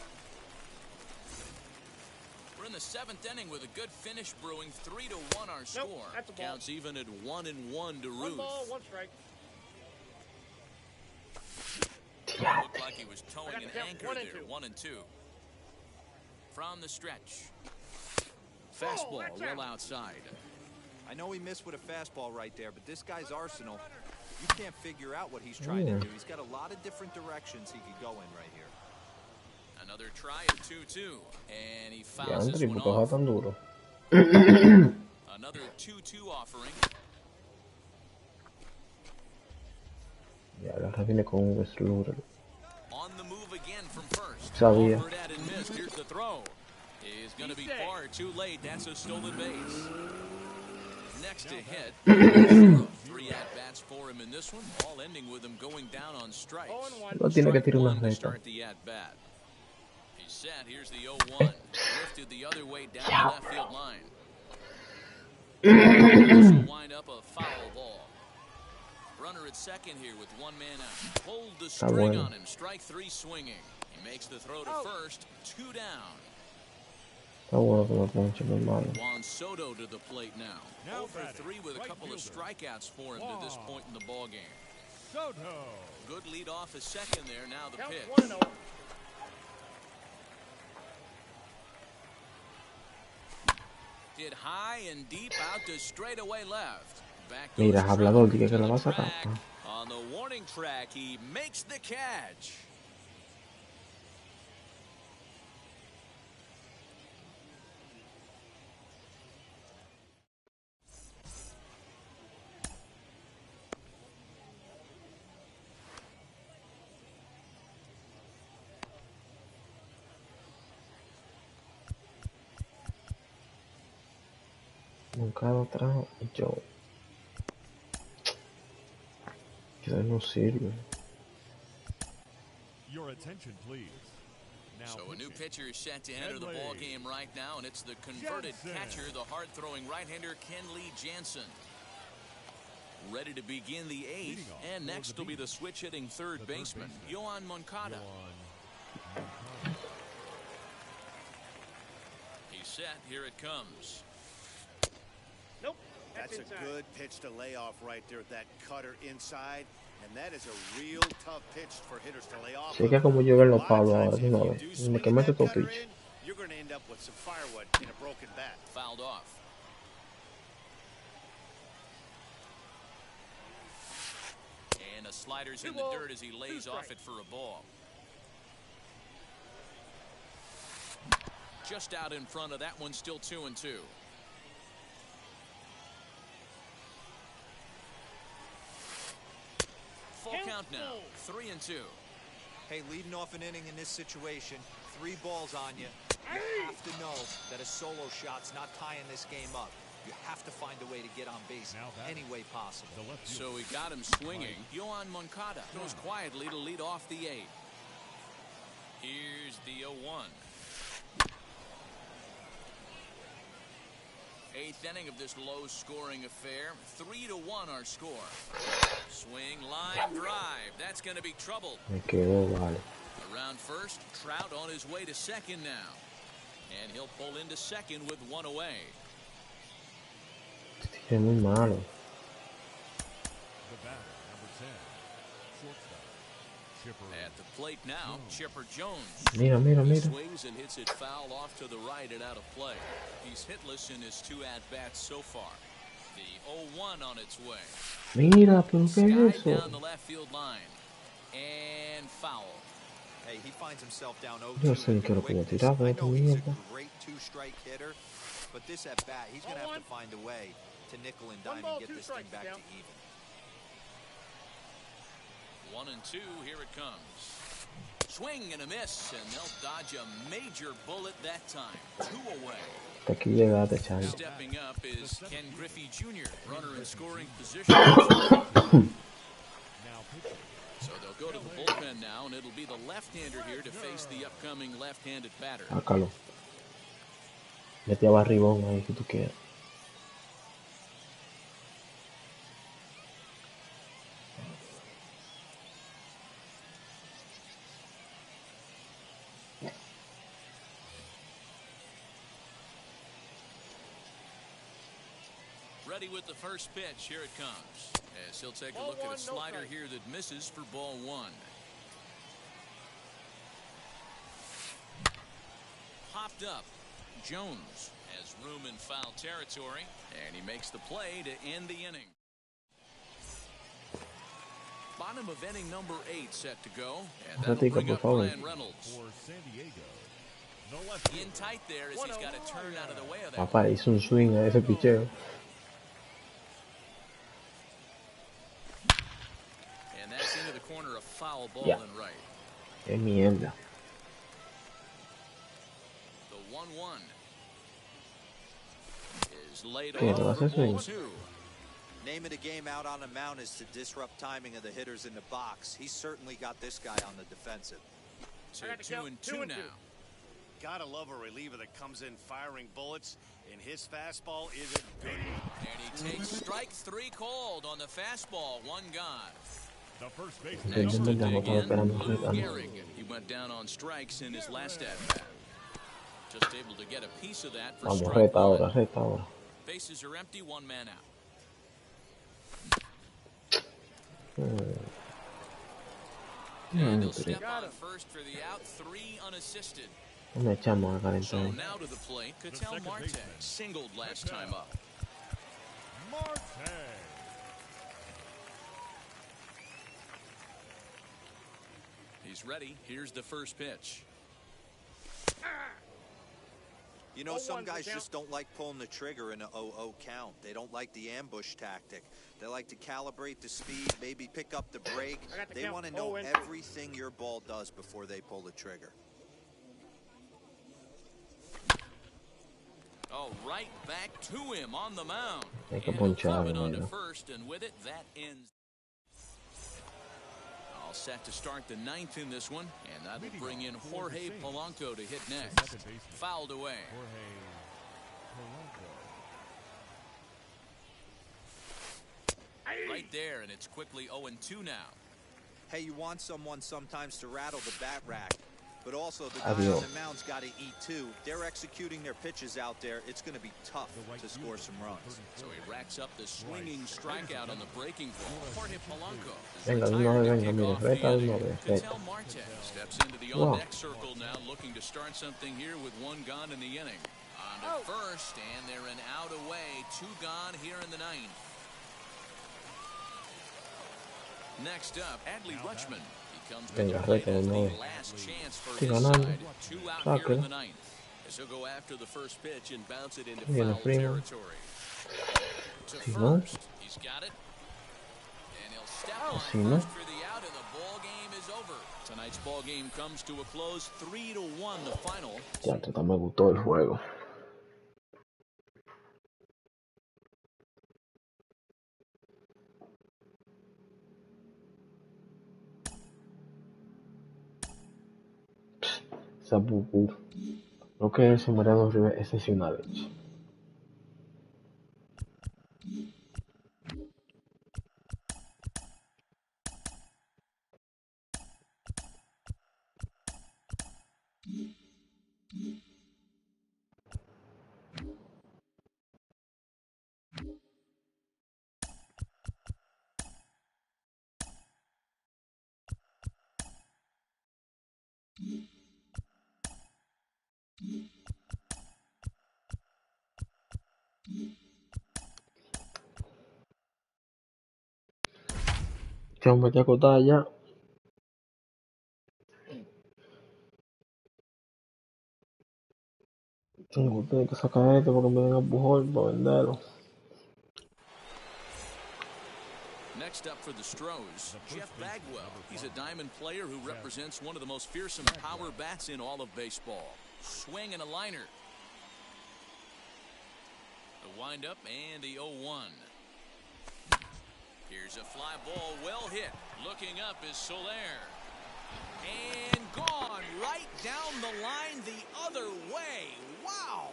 We're in the 7th inning with a good finish brewing. 3-1 our score. Counts even at 1-1 to Ruth. 1 ball, 1 strike. Looked like he was towing an anchor there. 1-2. From the stretch. Fastball well outside. I know he missed with a fastball right there, but this guy's arsenal, you can't figure out what he's trying to do. He's got a lot of different directions he could go in right here. Another try at 2-2, and he fouls this one off. Another 2-2 offering. On the move again from first. Sabía. Offered at and missed. Here's the throw. Is going to be far too late. That's a stolen base. Next to hit. 3 at-bats for him in this one, all ending with him going down on strikes. Strike one to start the at-bat. He's set. Here's the 0-1. Drifted the other way down the left field line. This will wind up a foul ball. Runner at second here with 1 man out. Pulled the string on him. Strike 3 swinging. He makes the throw to first. 2 down. Juan Soto to the plate now. 0 for 3 with a couple of strikeouts for him to this point in the ball game. Soto. Good lead off a second there. Now the pitch. Hit high and deep out to straightaway left. Back goes Trout. On the warning track, he makes the catch. Moncada atrás, yo. Quizás no sirve. Your attention, please. Now So a new pitcher is set to enter the ball game right now, and it's the converted catcher, the hard-throwing right-hander Kenley Jansen. Ready to begin the 8th, and next will be the switch-hitting third baseman, Yoan Moncada. He's set. Here it comes. Nope. That's a good pitch to lay off right there, that cutter inside. And that is a real tough pitch for hitters to lay off. Sí, que como yo veo los Pablo ahora, tú no ves. Me que mete todo pitch. You're going to end up with some firewood in a broken bat. Fouled off. And a slider's in the dirt as he lays off it for a ball. Just out in front of that one, still 2-2. Full count now, 3-2. Hey, leading off an inning in this situation, 3 balls on you. You have to know that a solo shot's not tying this game up. You have to find a way to get on base any way possible. So he got him swinging. Yoan Moncada goes quietly to lead off the 8th. Here's the 0-1. 8th inning of this low-scoring affair. 3-1 our score. Swing, line, drive. That's going to be trouble. Around first, Trout on his way to second now. And he'll pull into second with 1 away. Es muy malo. The batter, number 10, shortstop, Chipper. At the plate now, Chipper Jones. Mira. Swings and hits it foul off to the right and out of play. He's hitless in his 2 at-bats so far. The 0-1 on its way. Mira, pero qué es eso. Down the left field line. And foul. Hey, he finds himself down 0-2. Yo sé que lo que yo tiraba, I know he's a mierda. great 2-strike hitter, but this at bat, he's going to have to find a way to nickel and dime and get this thing back to even. 1-2, here it comes. Swing and a miss, and they'll dodge a major bullet that time. 2 away. Hasta aquí llegaste, Charlie. Stepping up is Ken Griffey Jr., runner in scoring position. Now pitching. So they'll go to the bullpen now, and it'll be the left-hander here to face the upcoming left-handed batter. Sácalo. Mete a barribón ahí si tú quieres. Ready with the first pitch. Here it comes. As he'll take a look at a slider here that misses for ball one. Popped up. Jones has room in foul territory, and he makes the play to end the inning. Bottom of inning number 8 set to go, and that'll bring up Ryan Reynolds. For San Diego, In tight there as he's got to turn out of the way of that. Papá, hizo un swing a ese picheo. And that's into the corner, a foul ball Yeah. and right. Qué mierda. The 1-1 is laid ¿Qué, off lo vas a for ball hacer? 2. Name of the game out on the mound is to disrupt timing of the hitters in the box. He's certainly got this guy on the defensive. So 2-2 now. Gotta love a reliever that comes in firing bullets, and his fastball is a big. And he takes strike 3 called on the fastball. 1 gone. the first Estoy baseman. Next to intentando dig in, esperando Lou retando. Gehrig. He went down on strikes in his last at-bat. Just able to get a piece of that for Vamos, strike reta 1. ahora, reta ahora. Bases are empty, 1 man out. And he'll step on first for the out, 3 unassisted. No me echamos a So calentar. now to the plate, Ketel Marte singled last time up. Marte. He's ready. Here's the first pitch. You know, some guys just don't like pulling the trigger in an 0-0 count. They don't like the ambush tactic. They like to calibrate the speed, maybe pick up the brake. They want to know everything your ball does before they pull the trigger. Oh, right back to him on the mound. Hay que And he'll ponchar, club it onto mira. first, and with it, that ends. All set to start the 9th in this one, and that'll bring in Jorge Polanco to hit next. Fouled away. Jorge Polanco. Right there, and it's quickly 0-2 now. Hey, you want someone sometimes to rattle the bat rack, but also the guy Adios. on the mound's got to eat too. They're executing their pitches out there. It's going to be tough to score some runs. So he racks up the swinging strikeout on the breaking ball. Jorge Polanco is Venga, de retired una vez, to venga, kick mire, off the reta de inning. una vez, Ketel reta. Marte steps into the Wow. on-deck circle now, looking to start something here with 1 gone in the inning. On to first, and they're an out away. 2 gone here in the 9th. Next up, Adley Rutschman. He comes to Venga, the plate reta de as the nuevo. last chance for Estoy his ganando. side. 2 out here Sáquelo. in the 9th. As he'll go after the first pitch and bounce it into Viene foul primo. territory. To Si no. first, he's got it. And he'll step on Si no. first for the out, and the ball game is over. Tonight's ball game comes to a close, 3-1 the final. Ya, total, me gustó el juego. Sabuku. Lo que es Mariano Rivera excepcional. Este hombre está acostado ya. Tengo que sacar esto porque me den a Pujol para venderlo. Next up for the Stros, Jeff Bagwell. He's a diamond player who represents one of the most fearsome power bats in all of baseball. Swing and a liner. The windup and the 0-1. Here's a fly ball, well hit. Looking up is Soler. And gone right down the line the other way. Wow!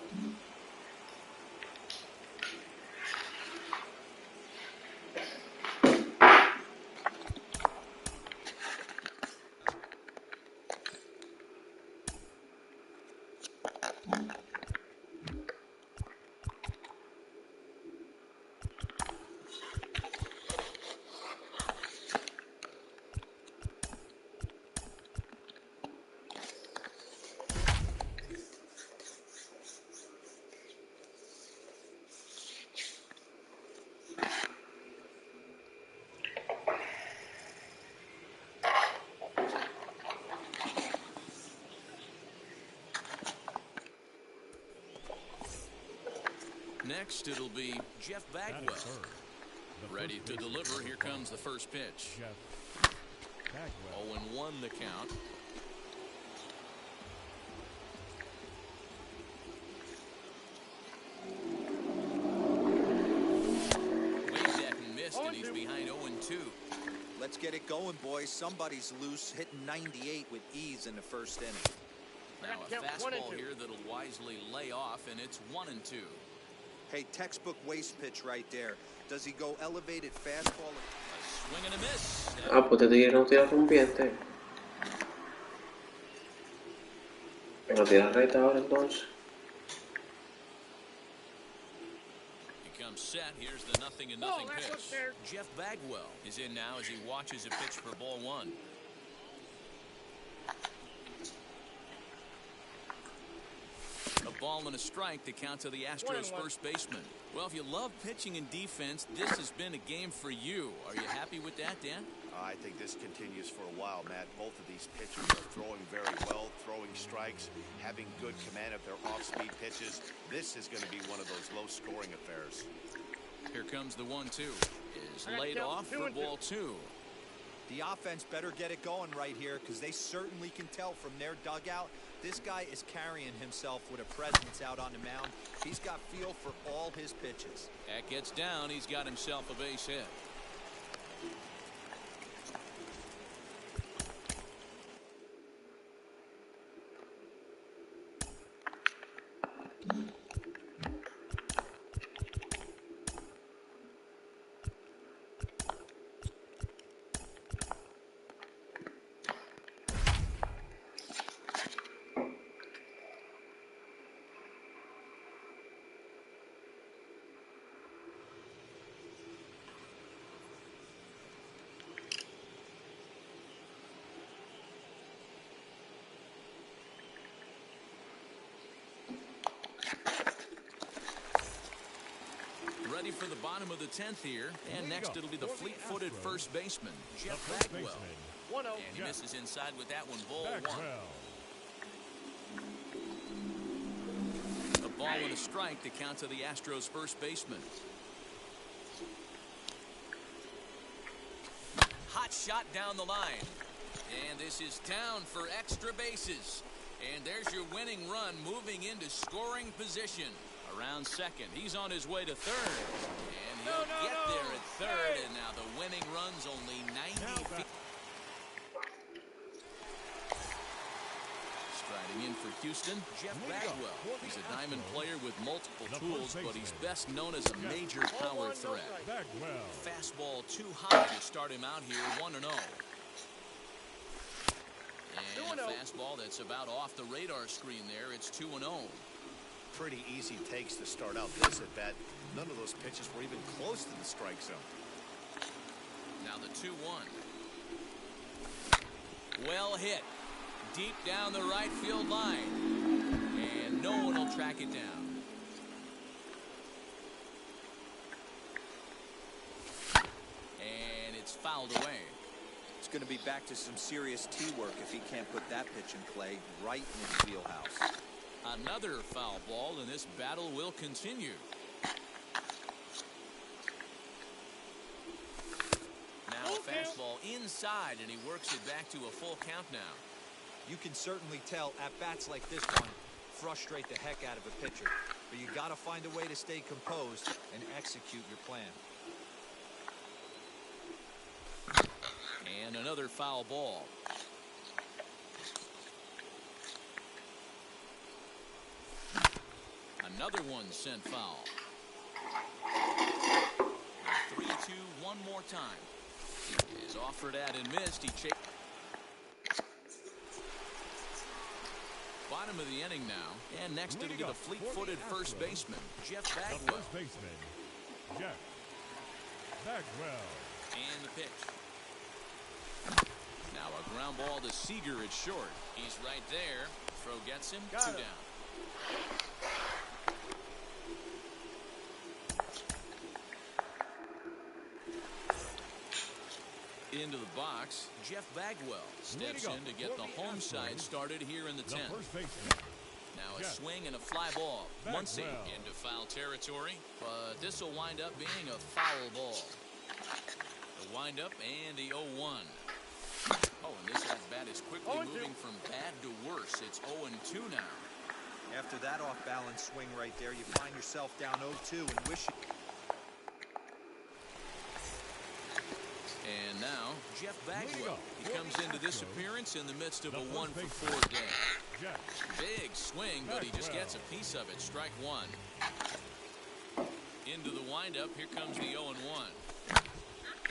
next, it'll be Jeff Bagwell. Ready to deliver. Here comes the first pitch. 0-1 the count. Waved at and missed, and he's behind 0-2. Let's get it going, boys. Somebody's loose, hitting 98 with ease in the first inning. Now a fastball here that'll wisely lay off, and it's 1-2. Hey, textbook waste pitch right there. Does he go elevated fastball? A swing and a miss. Ah, pues te dije que no tiras rompiente. Pero tiras recta ahora entonces. He comes set. Here's the 0-0 pitch. Jeff Bagwell is in now as he watches a pitch for ball one. A ball and a strike to count to the Astros first baseman. Well, if you love pitching and defense, this has been a game for you. Are you happy with that, Dan? I think this continues for a while, Matt. Both of these pitchers are throwing very well, throwing strikes, having good command of their off-speed pitches. This is going to be one of those low-scoring affairs. Here comes the 1-2. Is laid off for ball two. The offense better get it going right here, because they certainly can tell from their dugout this guy is carrying himself with a presence out on the mound. He's got feel for all his pitches. That gets down. He's got himself a base hit. Ready for the bottom of the 10th here. And next it'll be the fleet-footed first baseman, Jeff Bagwell. And he misses inside with that one, ball one. A ball and a strike to count to the Astros first baseman. Hot shot down the line. And this is down for extra bases. And there's your winning run moving into scoring position. Around second, he's on his way to third, and he'll get there at third, and now the winning run's only 90 feet. Striding in for Houston, Jeff Bagwell. He's a diamond player with multiple tools, but he's best known as a major power threat. Fastball too high to start him out here, 1-0. And a fastball that's about off the radar screen there. It's 2-0. Pretty easy takes to start out this at bat. None of those pitches were even close to the strike zone. Now the 2-1. Well hit. Deep down the right field line. And no one will track it down. And it's fouled away. It's going to be back to some serious T-work if he can't put that pitch in play right in his wheelhouse. Another foul ball, and this battle will continue. Now a fastball inside, and he works it back to a full count now. You can certainly tell at bats like this one frustrate the heck out of a pitcher, but you got to find a way to stay composed and execute your plan. And another foul ball. Another one sent foul. 3-2 one more time. Is offered at and missed. He chased. Bottom of the inning now. And next it'll be the fleet-footed first baseman, Jeff Bagwell. First baseman, Jeff Bagwell. And the pitch. Now a ground ball to Seager at short. He's right there. Throw gets him. 2 down. Into the box, Jeff Bagwell steps in to get the home side started here in the 10th. Now a swing and a fly ball. Muncy into foul territory, but this will wind up being a foul ball. The windup and the 0-1. Oh, and this at-bat is quickly moving from bad to worse. It's 0-2 now. After that off-balance swing right there, you find yourself down 0-2 and wish you... And now, Jeff Bagwell. He comes into this appearance in the midst of a 1-for-4 day. Big swing, but he just gets a piece of it. Strike one. Into the windup, here comes the 0-1.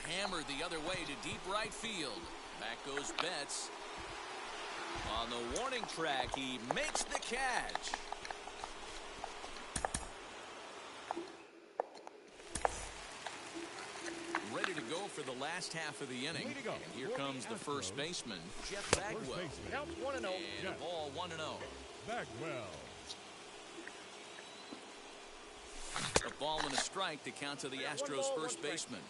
Hammered the other way to deep right field. Back goes Betts. On the warning track, he makes the catch. Ready to go for the last half of the inning. And here comes the first baseman, Jeff Bagwell. Counts 1-0. And a ball 1-0. Bagwell. A ball and a strike to count to the Astros first baseman.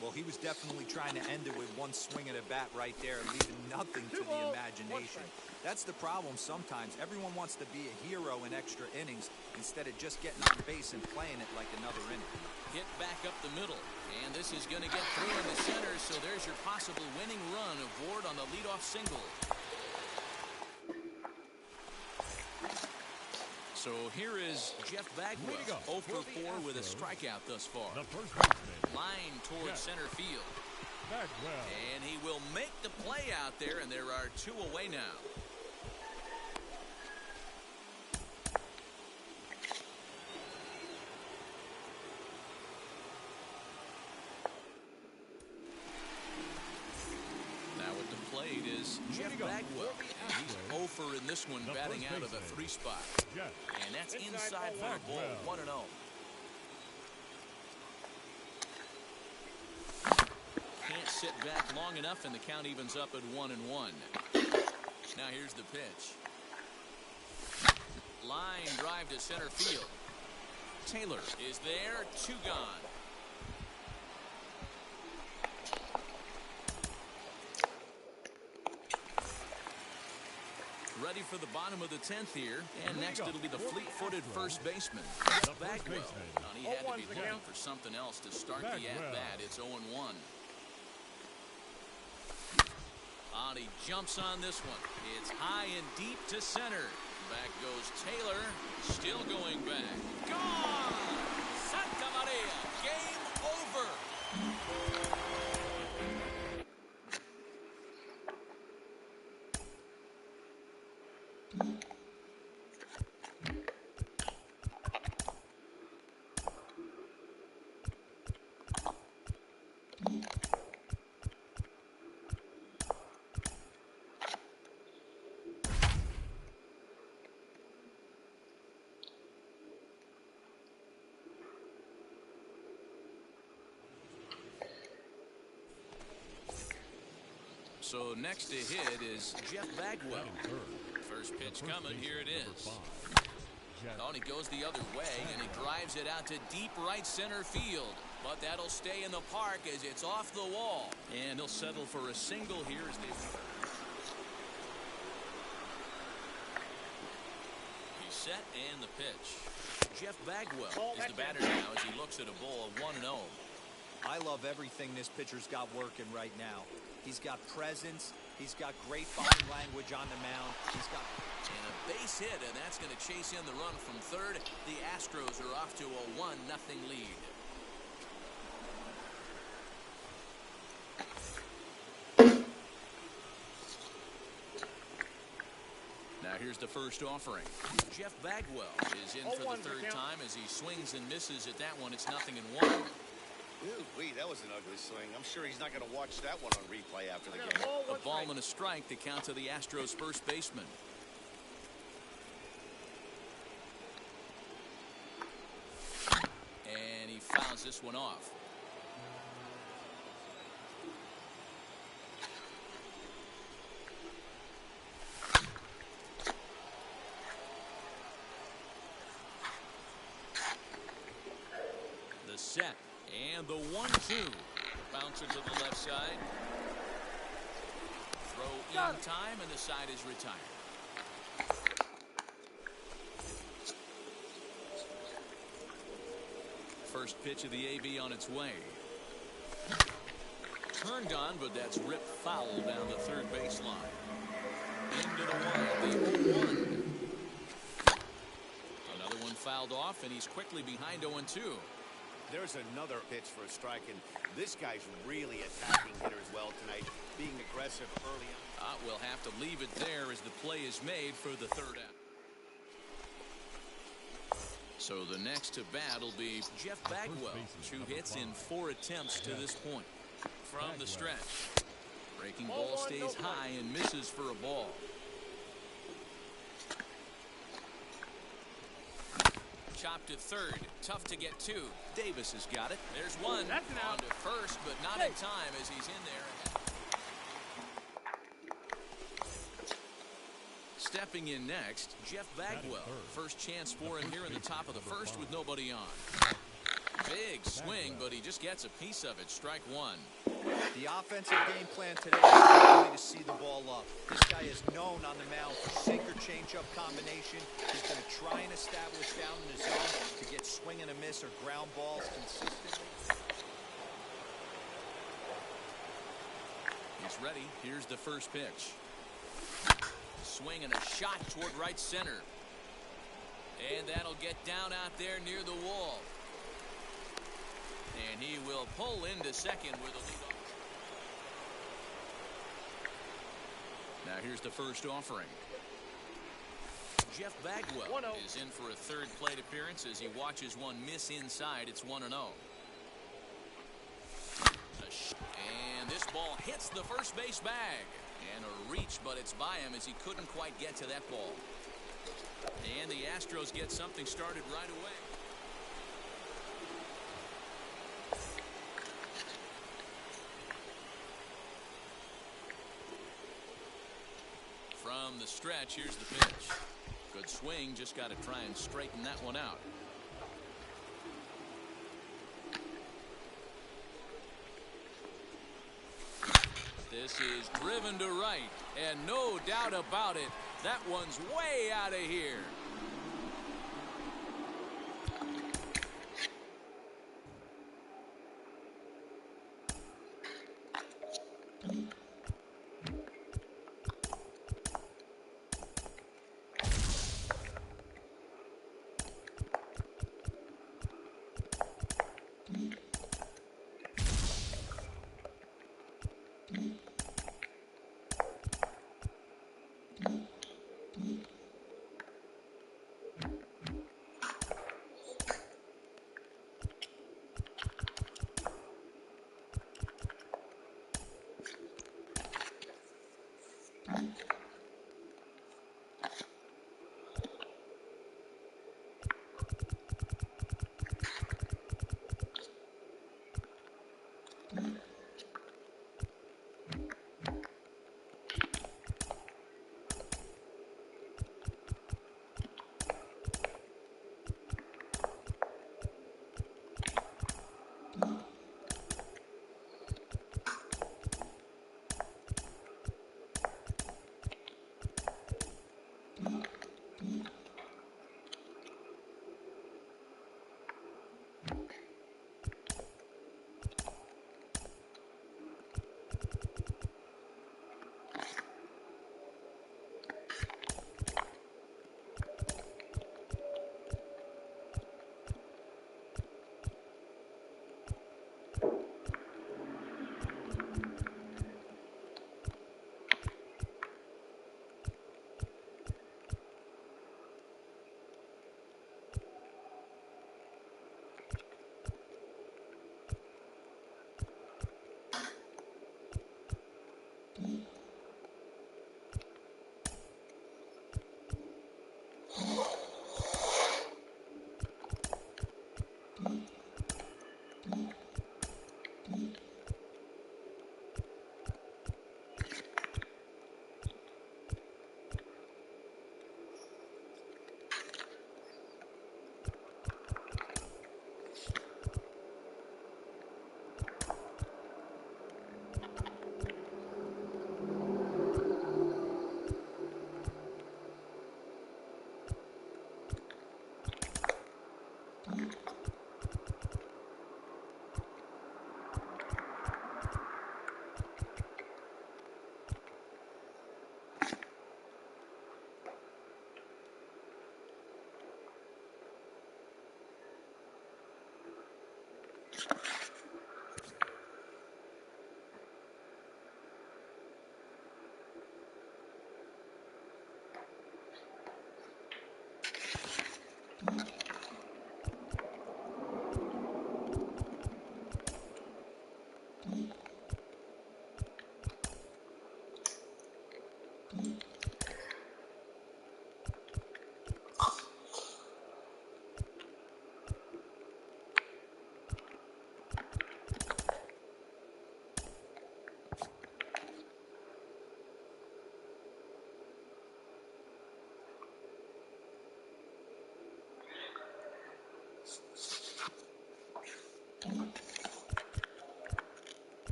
Well, he was definitely trying to end it with one swing at a bat right there, leaving nothing to the imagination. That's the problem sometimes. Everyone wants to be a hero in extra innings instead of just getting on base and playing it like another inning. Hit back up the middle, and this is going to get through in the center, so there's your possible winning run of Ward on the leadoff single. So here is Jeff Bagwell, 0 for 4 with a strikeout thus far. Line towards center field. And he will make the play out there, and there are two away now. Jeff Bagwell. He's 0 for in this one, batting out of the 3 spot. And that's inside for a ball, 1-0. Can't sit back long enough, and the count evens up at 1-1. Now here's the pitch. Line drive to center field. Taylor is there, 2 gone. Ready for the bottom of the 10th here, and next it'll be the fleet-footed first baseman, Jeff Bagwell. He had to be looking for something else to start the at-bat. It's 0-1. He jumps on this one. It's high and deep to center. Back goes Taylor, still going back. Gone! Santa Maria, game over. So next to hit is Jeff Bagwell. First pitch coming, here it is. Oh, and he goes the other way, and he drives it out to deep right center field. But that'll stay in the park as it's off the wall. And he'll settle for a single here as they... He's set, and the pitch. Jeff Bagwell is the batter now as he looks at a ball of 1-0. I love everything this pitcher's got working right now. He's got presence. He's got great body language on the mound. He's got... And a base hit, and that's going to chase in the run from third. The Astros are off to a 1-0 lead. Now here's the first offering. Jeff Bagwell is in for the third time as he swings and misses at that one. It's 0-1. Ooh-wee, that was an ugly swing. I'm sure he's not going to watch that one on replay after the game. A ball and a strike to count to the Astros first baseman. And he fouls this one off. The set. And the 1-2. Bouncer to the left side. Throw in time, and the side is retired. first pitch of the AB on its way. Turned on, but that's ripped foul down the third baseline. Into the wild, the 0-1. Another one fouled off, and he's quickly behind 0-2. There's another pitch for a strike, and this guy's really attacking hitters well tonight, being aggressive early on. We'll have to leave it there as the play is made for the third out. So the next to bat will be Jeff Bagwell. 2 hits in 4 attempts to this point. From the stretch, breaking ball stays high and misses for a ball. Chopped to third, tough to get to. Davis has got it. There's one. On to first, but not in time as he's in there. Stepping in next, Jeff Bagwell. First chance for him here in the top of the first with nobody on. Big swing, but he just gets a piece of it. Strike 1. The offensive game plan today is only to see the ball up. This guy is known on the mound for sinker changeup combination. He's going to try and establish down in the zone to get swing and a miss or ground balls consistently. He's ready. Here's the first pitch. Swing and a shot toward right center. And that'll get down out there near the wall. And he will pull into second with a lead off. Now here's the first offering. Jeff Bagwell is in for a third plate appearance as he watches one miss inside. It's 1-0. And this ball hits the first base bag. And a reach, but it's by him as he couldn't quite get to that ball. And the Astros get something started right away. From the stretch, here's the pitch. Good swing, just got to try and straighten that one out. This is driven to right, and no doubt about it, that one's way out of here.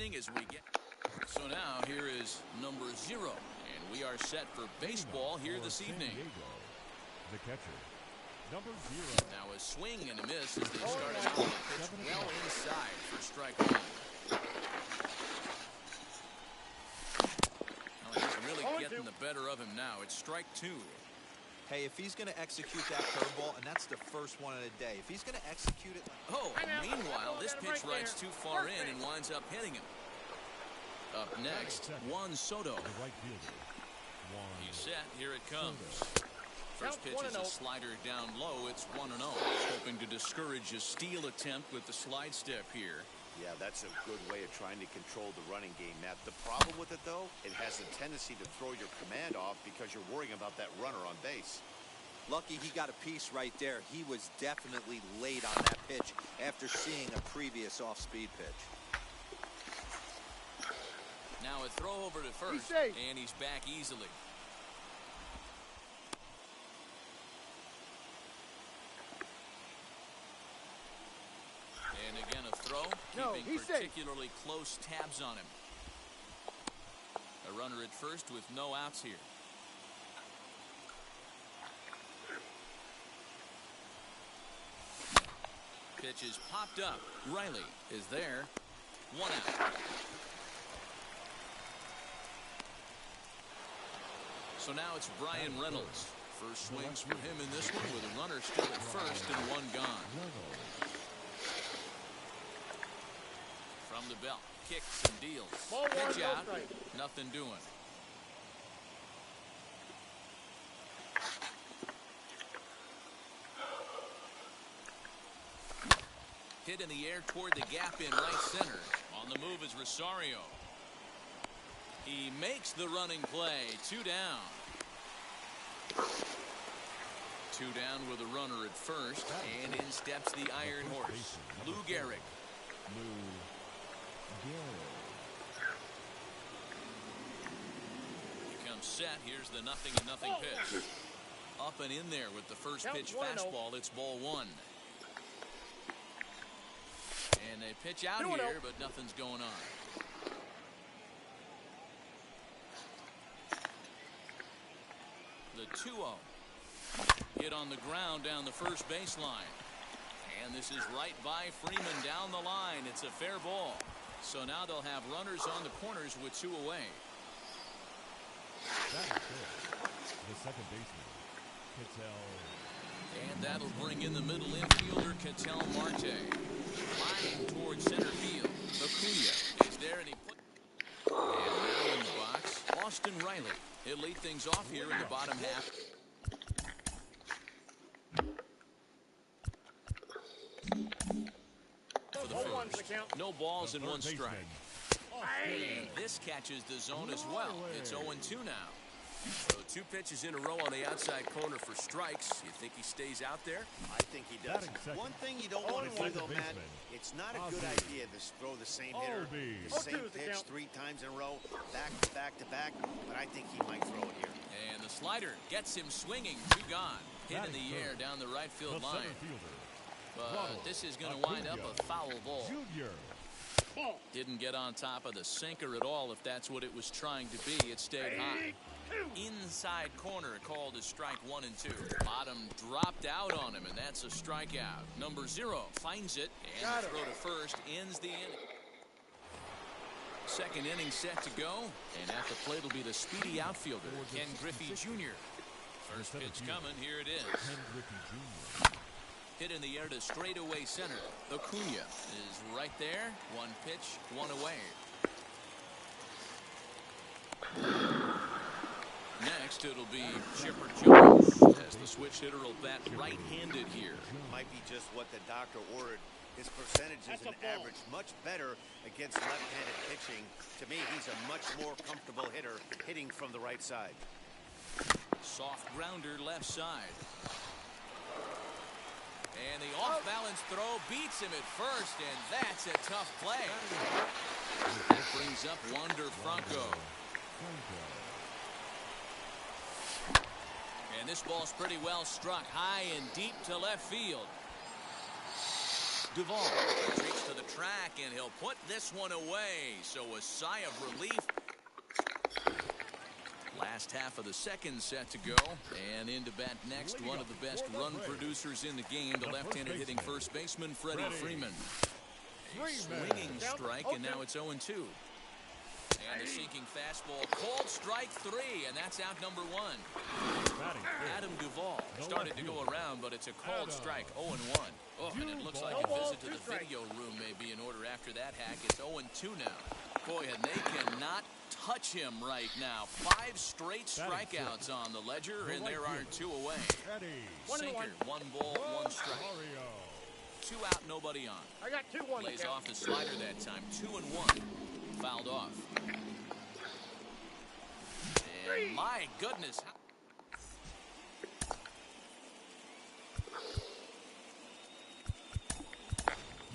evening as we get. So now here is number 0, and we are set for baseball here this evening. The catcher, number 0. Now a swing and a miss as they started out the pitch well inside for strike 1. Oh, he's really getting the better of him now. It's strike 2. Hey, if he's going to execute that curveball, and that's the first one of the day, if he's going to execute it... Oh, meanwhile, this pitch rides too far in and winds up hitting him. Up next, Juan Soto. The right fielder, Juan He's set. Here it comes. First pitch is a slider down low. It's 1-0. Hoping to discourage a steal attempt with the slide step here. Yeah, that's a good way of trying to control the running game, Matt. The problem with it, though, it has a tendency to throw your command off because you're worrying about that runner on base. Lucky he got a piece right there. He was definitely late on that pitch after seeing a previous off-speed pitch. Now a throw over to first, and he's back easily. And again a throw, keeping particularly close tabs on him. A runner at first with no outs here. Pitch is popped up. Riley is there. 1 out. So now it's Brian Reynolds. First swings for him in this one with a runner still at first and 1 gone. From the belt, kicks and deals. Pitch out, nothing doing. Hit in the air toward the gap in right center. On the move is Rosario. He makes the running play. 2 down. 2 down with a runner at first, and in steps the Iron Horse, Lou Gehrig. He comes set. Here's the 0-0 pitch. Up and in there with the first pitch fastball. It's ball 1. And they pitch out here, but nothing's going on. The 2-0. Hit on the ground down the first baseline. And this is right by Freeman down the line. It's a fair ball. So now they'll have runners on the corners with 2 away. That is good. The second baseman, Ketel. And that'll bring in the middle infielder, Ketel Marte. Flying towards center field. Acuna is there, and he put. And now in the box, Austin Riley. He'll lead things off here in the bottom half. For the first. No balls and 1 strike. And this catches the zone as well. It's 0-2 now. So 2 pitches in a row on the outside corner for strikes. You think he stays out there? I think he does. One thing you don't want to do, though, Matt, it's not a good idea to throw the same hitter, the same pitch 3 times in a row, back to back to back, but I think he might throw it here. And the slider gets him swinging. 2 gone. Hit in the air down the right field line. But this is going to wind up a foul ball. Didn't get on top of the sinker at all, if that's what it was trying to be. It stayed high. Inside corner called as strike 1 and 2. Bottom dropped out on him, and that's a strikeout. Number 0 finds it, and the throw to first ends the inning. Second inning set to go, and at the plate will be the speedy outfielder, Ken Griffey Jr. First pitch coming, here it is. Hit in the air to straightaway center. Acuna is right there. 1 pitch, 1 away. Next, it'll be Chipper Jones, as the switch hitter will bat right-handed here. Might be just what the doctor ordered. His percentage is an average much better against left-handed pitching. To me, he's a much more comfortable hitter hitting from the right side. Soft grounder left side. And the off-balance throw beats him at first, and that's a tough play. That brings up Wander Franco. And this ball's pretty well struck high and deep to left field. Duvall retreats to the track, and he'll put this one away. So a sigh of relief. Last half of the second set to go, and in to bat next, one of the best run producers in the game, the left-handed hitting first baseman, Freddie Freeman. A swinging strike, and now it's 0-2. And the sinking fastball, called strike 3, and that's out number 1. Adam Duvall started to go around, but it's a called strike, 0-1. Oh, and it looks like a visit to the video room may be in order after that hack. It's 0-2 now. Boy, and they cannot touch him right now. 5 straight strikeouts on the ledger, and there are 2 away. Sinker, 1 ball, 1 strike. 2 out, nobody on. I got 2-1. Plays off the slider that time. 2-1. Fouled off. And my goodness.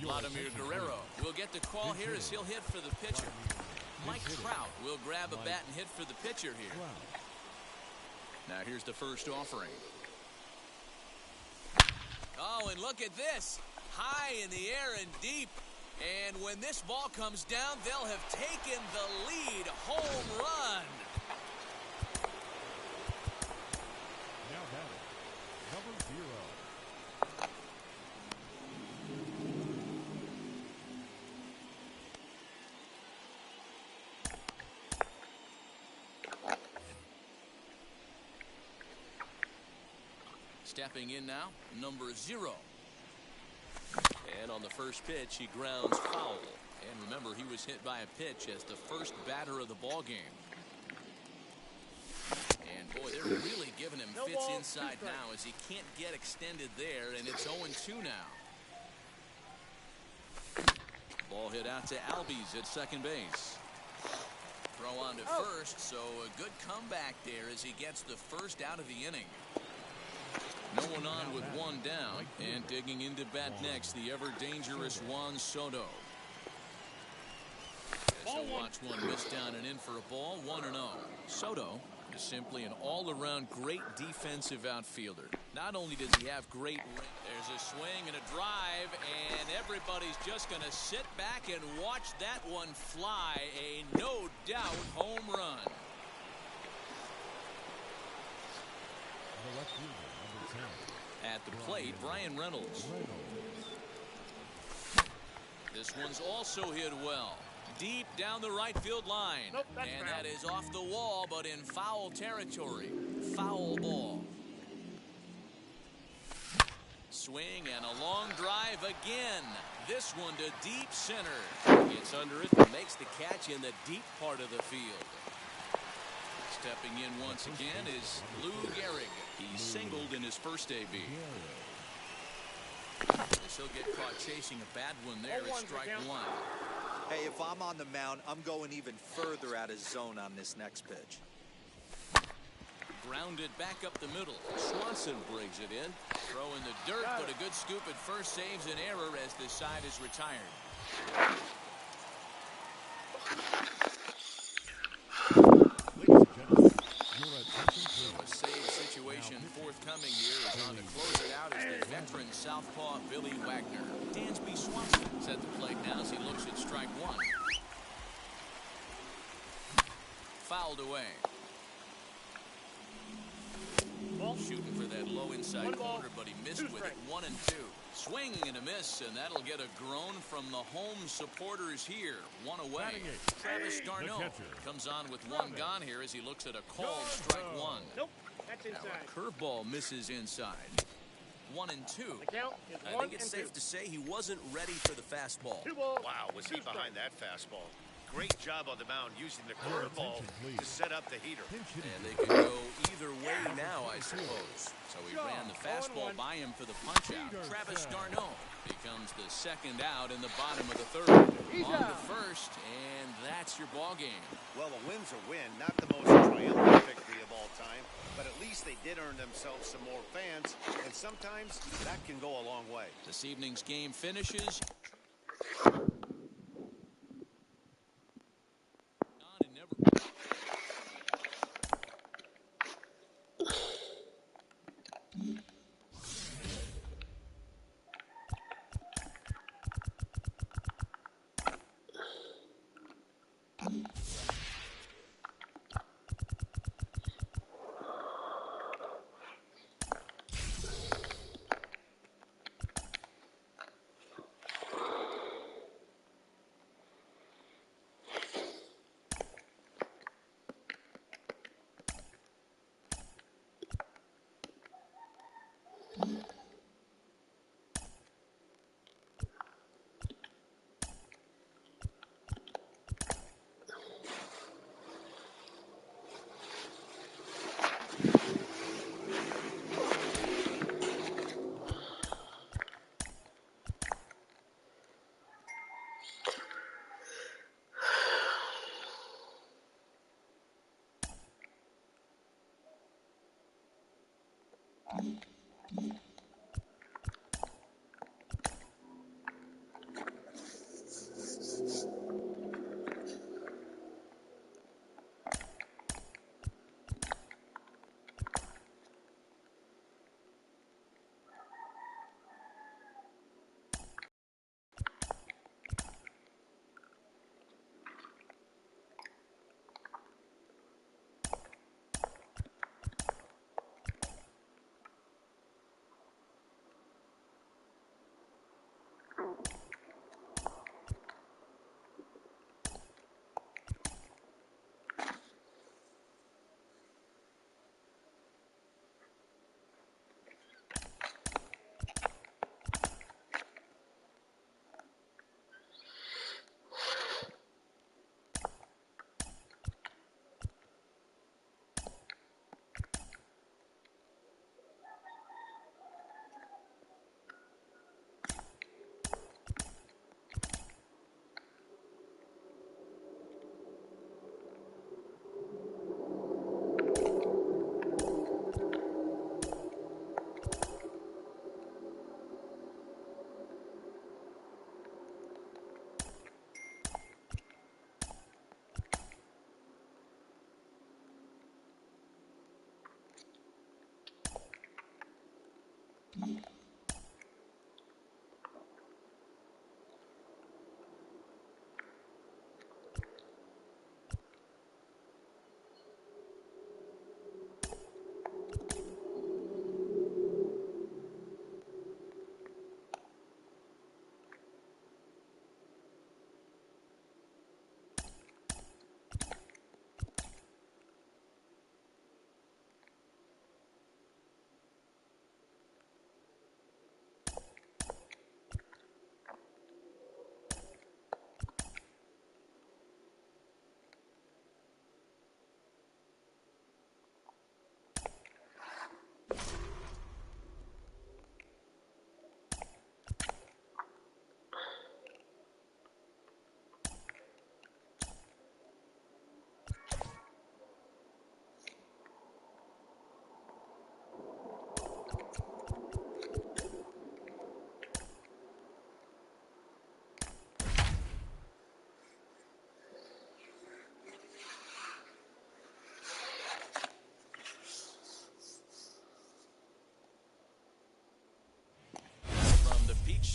Vladimir Guerrero will get the call here as he'll hit for the pitcher. Mike Trout will grab a bat and hit for the pitcher here. Now here's the first offering. Oh, and look at this. High in the air and deep. And when this ball comes down, they'll have taken the lead. Home run. Now batting, number 0. Stepping in now, number 0. And on the first pitch, he grounds foul. And remember, he was hit by a pitch as the first batter of the ball game. And boy, they're really giving him fits inside now as he can't get extended there, and it's 0-2 now. Ball hit out to Albies at second base. Throw on to first, so a good comeback there as he gets the first out of the inning. No one on with 1 down, and digging into bat next, the ever-dangerous Juan Soto. As he'll watch one miss down and in for a ball, 1-0. Soto is simply an all-around great defensive outfielder. Not only does he have great... There's a swing and a drive, and everybody's just going to sit back and watch that one fly. A no-doubt home run. The left fielder. At the plate, Brian Reynolds. This one's also hit well. Deep down the right field line. And that is off the wall, but in foul territory. Foul ball. Swing and a long drive again. This one to deep center. Gets under it and makes the catch in the deep part of the field. Stepping in once again is Lou Gehrig. He singled in his first AB. He'll get caught chasing a bad one there at strike 1. Hey, if I'm on the mound, I'm going even further out of zone on this next pitch. Grounded back up the middle. Swanson brings it in. Throw in the dirt, but a good scoop at first saves an error as the side is retired. A save situation forthcoming here is on to close it out as the veteran southpaw Billy Wagner. Dansby Swanson at the plate now as he looks at strike 1. Fouled away. Shooting for that low inside corner, but he missed with it. 1-2. Swing and a miss, and that'll get a groan from the home supporters here. 1 away. Travis d'Arnaud comes on with 1 gone here as he looks at a called strike 1. Nope, that's inside. Now a curveball misses inside. 1-2. I think it's safe to say he wasn't ready for the fastball. Wow, was he behind that fastball? Great job on the mound using the curveball to set up the heater. And they could go either way now, I suppose. So he ran the fastball by him for the punch-out. Travis d'Arnaud becomes the second out in the bottom of the 3rd. On to first, and that's your ball game. Well, a win's a win, not the most triumphant victory of all time, but at least they did earn themselves some more fans, and sometimes that can go a long way. This evening's game finishes.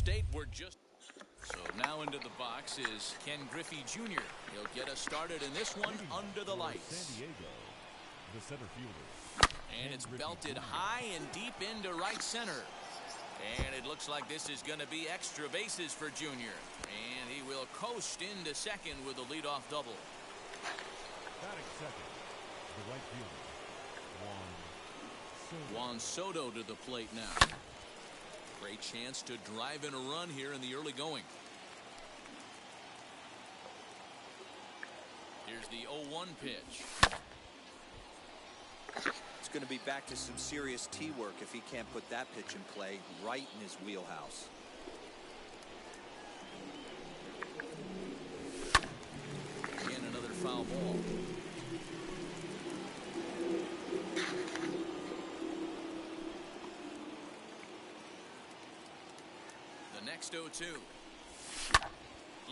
State were just so now into the box is Ken Griffey Jr. He'll get us started in this one under the lights. San Diego, the center fielder. And it's belted high and deep into right center. And it looks like this is going to be extra bases for Jr. And he will coast into second with a leadoff double. Batting second, the right fielder, Juan Soto to the plate now. Great chance to drive in a run here in the early going. Here's the 0-1 pitch. It's going to be back to some serious tee work if he can't put that pitch in play right in his wheelhouse. Again, another foul ball. Next 0-2.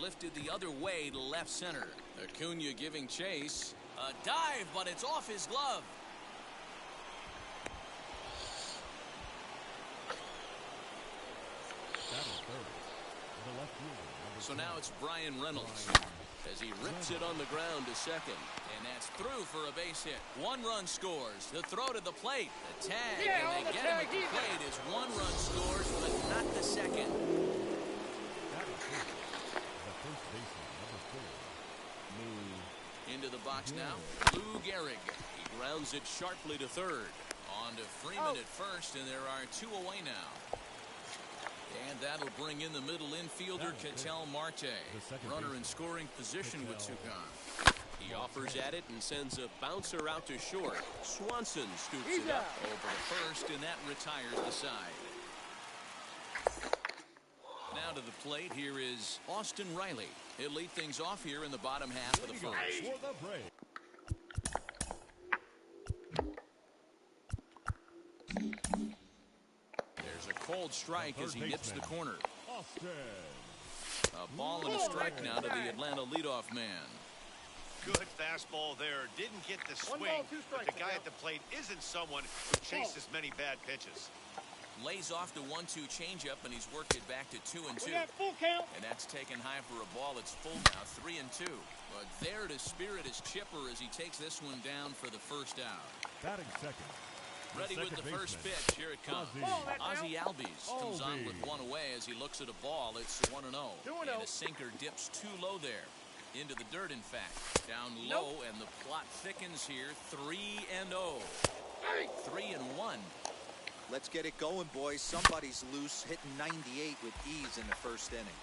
Lifted the other way to left center. Acuna giving chase. A dive, but it's off his glove. So now it's Brian Reynolds as he rips it on the ground to second. And that's through for a base hit. One run scores. The throw to the plate. The tag. And they get him at the plate as one run scores, but not the second. Into the box now. Lou Gehrig. He grounds it sharply to third. On to Freeman at first, and there are two away now. And that'll bring in the middle infielder, Ketel Marte. Runner in scoring position with two gone. He offers at it and sends a bouncer out to short. Swanson scoops it up over the first, and that retires the side. Now to the plate, here is Austin Riley. He'll lead things off here in the bottom half of the first. called strike as he nips the corner. Austin. A ball and a strike now to the Atlanta leadoff man. Good fastball there. Didn't get the swing, but the guy at the plate isn't someone who chases many bad pitches. Lays off the 1-2 changeup, and he's worked it back to 2-2. We got full count. And that's taken high for a ball. It's full now, 3-2. But there to spirit is Chipper as he takes this one down for the first out. Batting second. Ready with the first pitch. Here it comes. Ozzie Albies comes on with one away as he looks at a ball. It's 1-0. And a sinker dips too low there. Into the dirt, in fact. Down low, and the plot thickens here. 3-0. 3-1. Let's get it going, boys. Somebody's loose, hitting 98 with ease in the first inning.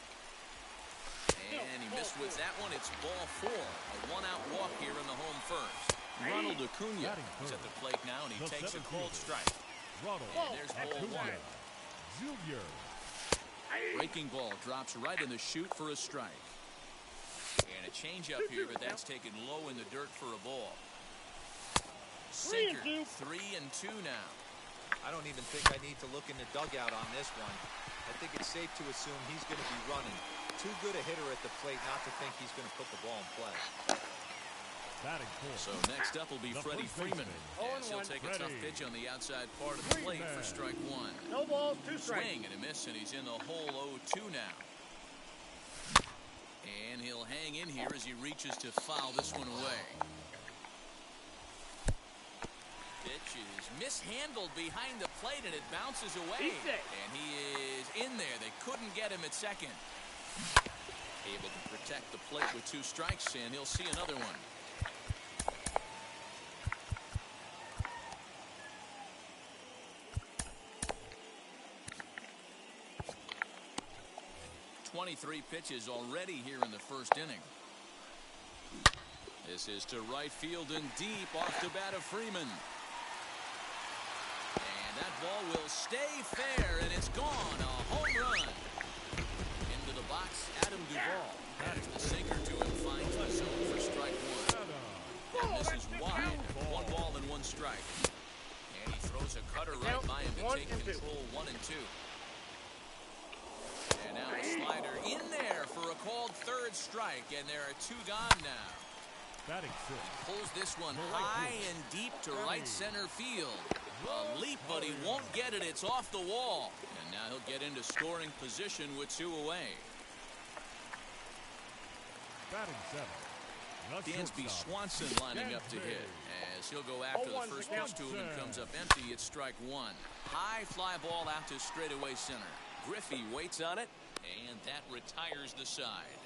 And he missed with that one. It's ball 4. A one-out walk here in the home first. Ronald Acuna is at the plate now, and he takes a cold strike. And there's ball 1. Junior. Breaking ball drops right in the chute for a strike. And a changeup here, but that's taken low in the dirt for a ball. Sinker, 3-2 now. I don't even think I need to look in the dugout on this one. I think it's safe to assume he's going to be running. Too good a hitter at the plate not to think he's going to put the ball in play. So next up will be Freddie Freeman. As he'll take a tough pitch on the outside part of the plate for strike 1. No balls, 2 strikes. Swing and a miss, and he's in the hole 0-2 now. And he'll hang in here as he reaches to foul this one away. Pitch is mishandled behind the plate, and it bounces away. And he is in there. They couldn't get him at second. Able to protect the plate with 2 strikes, and he'll see another one. .23 pitches already here in the first inning. This is to right field and deep off the bat of Freeman. And that ball will stay fair, and it's gone. A home run. Into the box, Adam Duvall. There's the sinker to him, finds the zone for strike 1. And this is wide. 1 ball and 1 strike. And he throws a cutter right by him to take control 1 and 2. And now the slider in there for a called 3rd strike, and there are 2 gone now. Batting 6. Pulls this one high and deep to right center field. A leap, but he won't get it. It's off the wall. And now he'll get into scoring position with 2 away. Batting 7. Dansby Swanson lining up to hit as he'll go after the first pitch to him and comes up empty. It's strike 1. High fly ball out to straightaway center. Griffey waits on it, and that retires the side.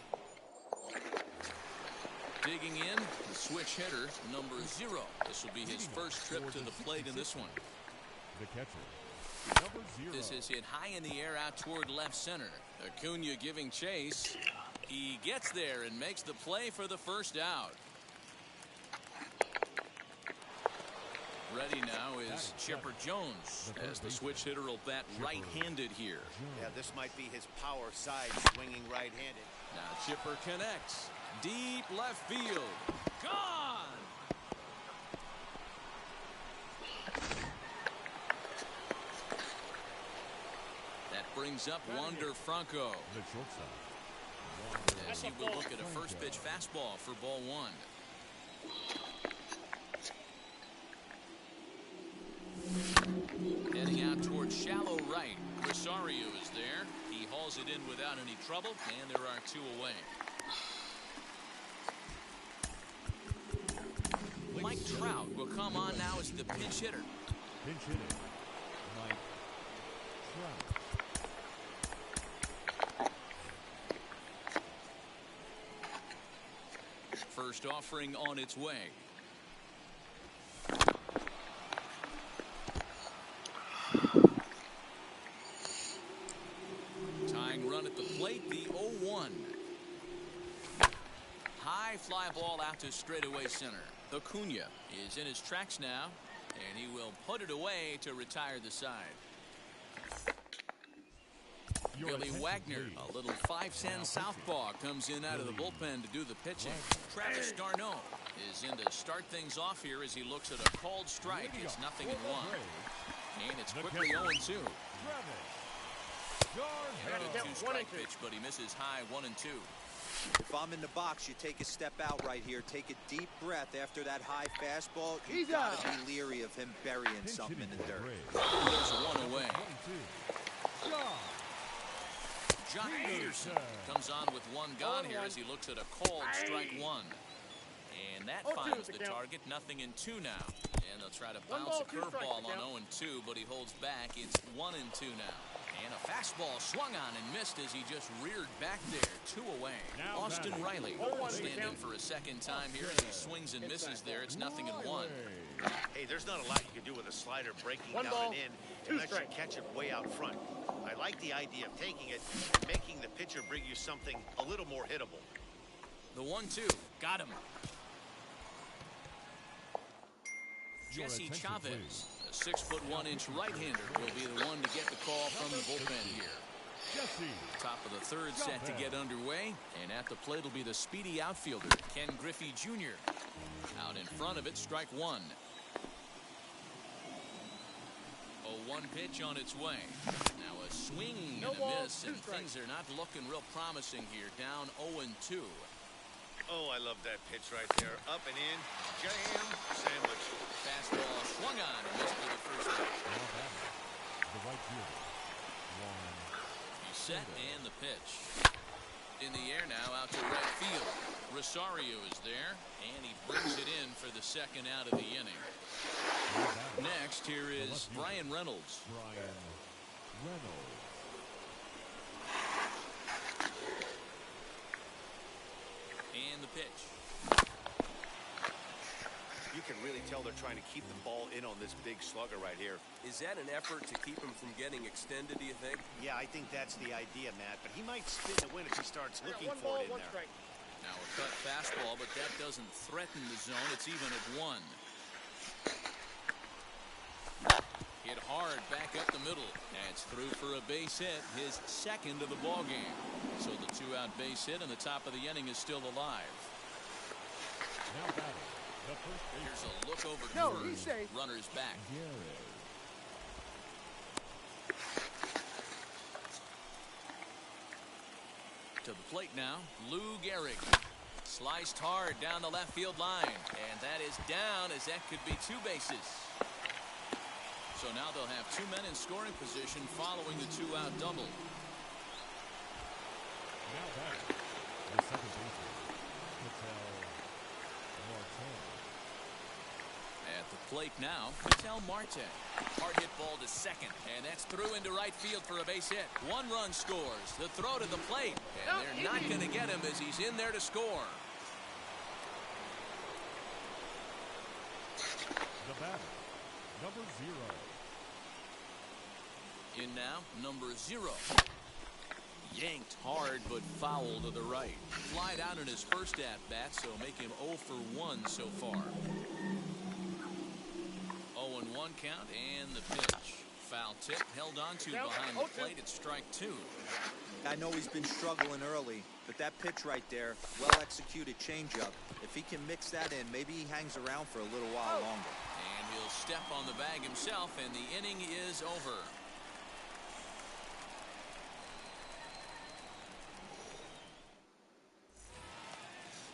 Digging in, the switch hitter, number 0. This will be his first trip to the plate in this one. The catcher, number 0. This is hit high in the air out toward left center. Acuna giving chase. He gets there and makes the play for the first out. Ready now is Chipper Jones as the switch hitter will bat right-handed here. Yeah, this might be his power side, swinging right-handed. Now Chipper connects. Deep left field. Gone! That brings up Wander Franco. The shortstop. As he will look at a first pitch fastball for ball 1. Heading out towards shallow right. Rosario is there. He hauls it in without any trouble, and there are 2 away. Mike Trout will come on now as the pinch hitter. Pinch hitter, Mike Trout. First offering on its way. Tying run at the plate, the 0-1. High fly ball out to straightaway center. Acuna is in his tracks now, and he will put it away to retire the side. Billy Wagner, a little 5'10" southpaw, comes in out of the bullpen to do the pitching. Travis d'Arnaud is in to start things off here as he looks at a called strike. It's 0-1. And it's quickly 0-2. And a 2-strike pitch, but he misses high 1 and 2. If I'm in the box, you take a step out right here. Take a deep breath after that high fastball. You gotta be leery of him burying something in the dirt. There's 1 away. Jock Peterson comes on with 1 gone here as he looks at a called strike 1. And that finds the target. 0-2 now. And they'll try to bounce a curveball on 0-2, but he holds back. It's 1-2 now. And a fastball swung on and missed as he just reared back there. 2 away. Austin Riley stand in for a second time here, and he swings and misses there. It's 0-1. Hey, there's not a lot you can do with a slider breaking down and in unless you catch it way out front. I like the idea of taking it and making the pitcher bring you something a little more hittable. The 1-2. Got him. Jesse Chavez, a 6'1" right-hander, will be the one to get the call from the bullpen here. Top of the 3rd set to get underway, and at the plate will be the speedy outfielder, Ken Griffey Jr. Out in front of it, strike 1. A 1 pitch on its way. Now a swing and a miss, and things are not looking real promising here. Down 0-2. Oh, I love that pitch right there. Up and in. Jam sandwich. Fastball swung on and missed for the first pitch. The right fielder. He's set and the pitch. In the air now out to right field. Rosario is there, and he brings it in for the 2nd out of the inning. Next, here is Brian Reynolds. And the pitch. You can really tell they're trying to keep the ball in on this big slugger right here. Is that an effort to keep him from getting extended, do you think? Yeah, I think that's the idea, Matt. But he might spin the win if he starts looking for it in there. Now a cut fastball, but that doesn't threaten the zone. It's even at 1. Hit hard back up the middle. That's through for a base hit, his 2nd of the ball game. So the 2-out base hit, and the top of the inning is still alive. Now batting, the first base. Here's a look over first. Runners back. To the plate now, Lou Gehrig. Sliced hard down the left field line, and that is down as that could be 2 bases. So now they'll have 2 men in scoring position following the 2-out double. Now batting, the second baseman, Ketel Marte. At the plate now, Ketel Marte. Hard hit ball to 2nd, and that's through into right field for a base hit. 1 run scores. The throw to the plate, and they're not going to get him as he's in there to score. The batter, number 0. In now, number 0. Yanked hard, but foul to the right. Flied out in his first at-bat, so make him 0 for 1 so far. 0-1 count, and the pitch. Foul tip held on to behind the plate at strike 2. I know he's been struggling early, but that pitch right there, well-executed changeup. If he can mix that in, maybe he hangs around for a little while longer. And he'll step on the bag himself, and the inning is over.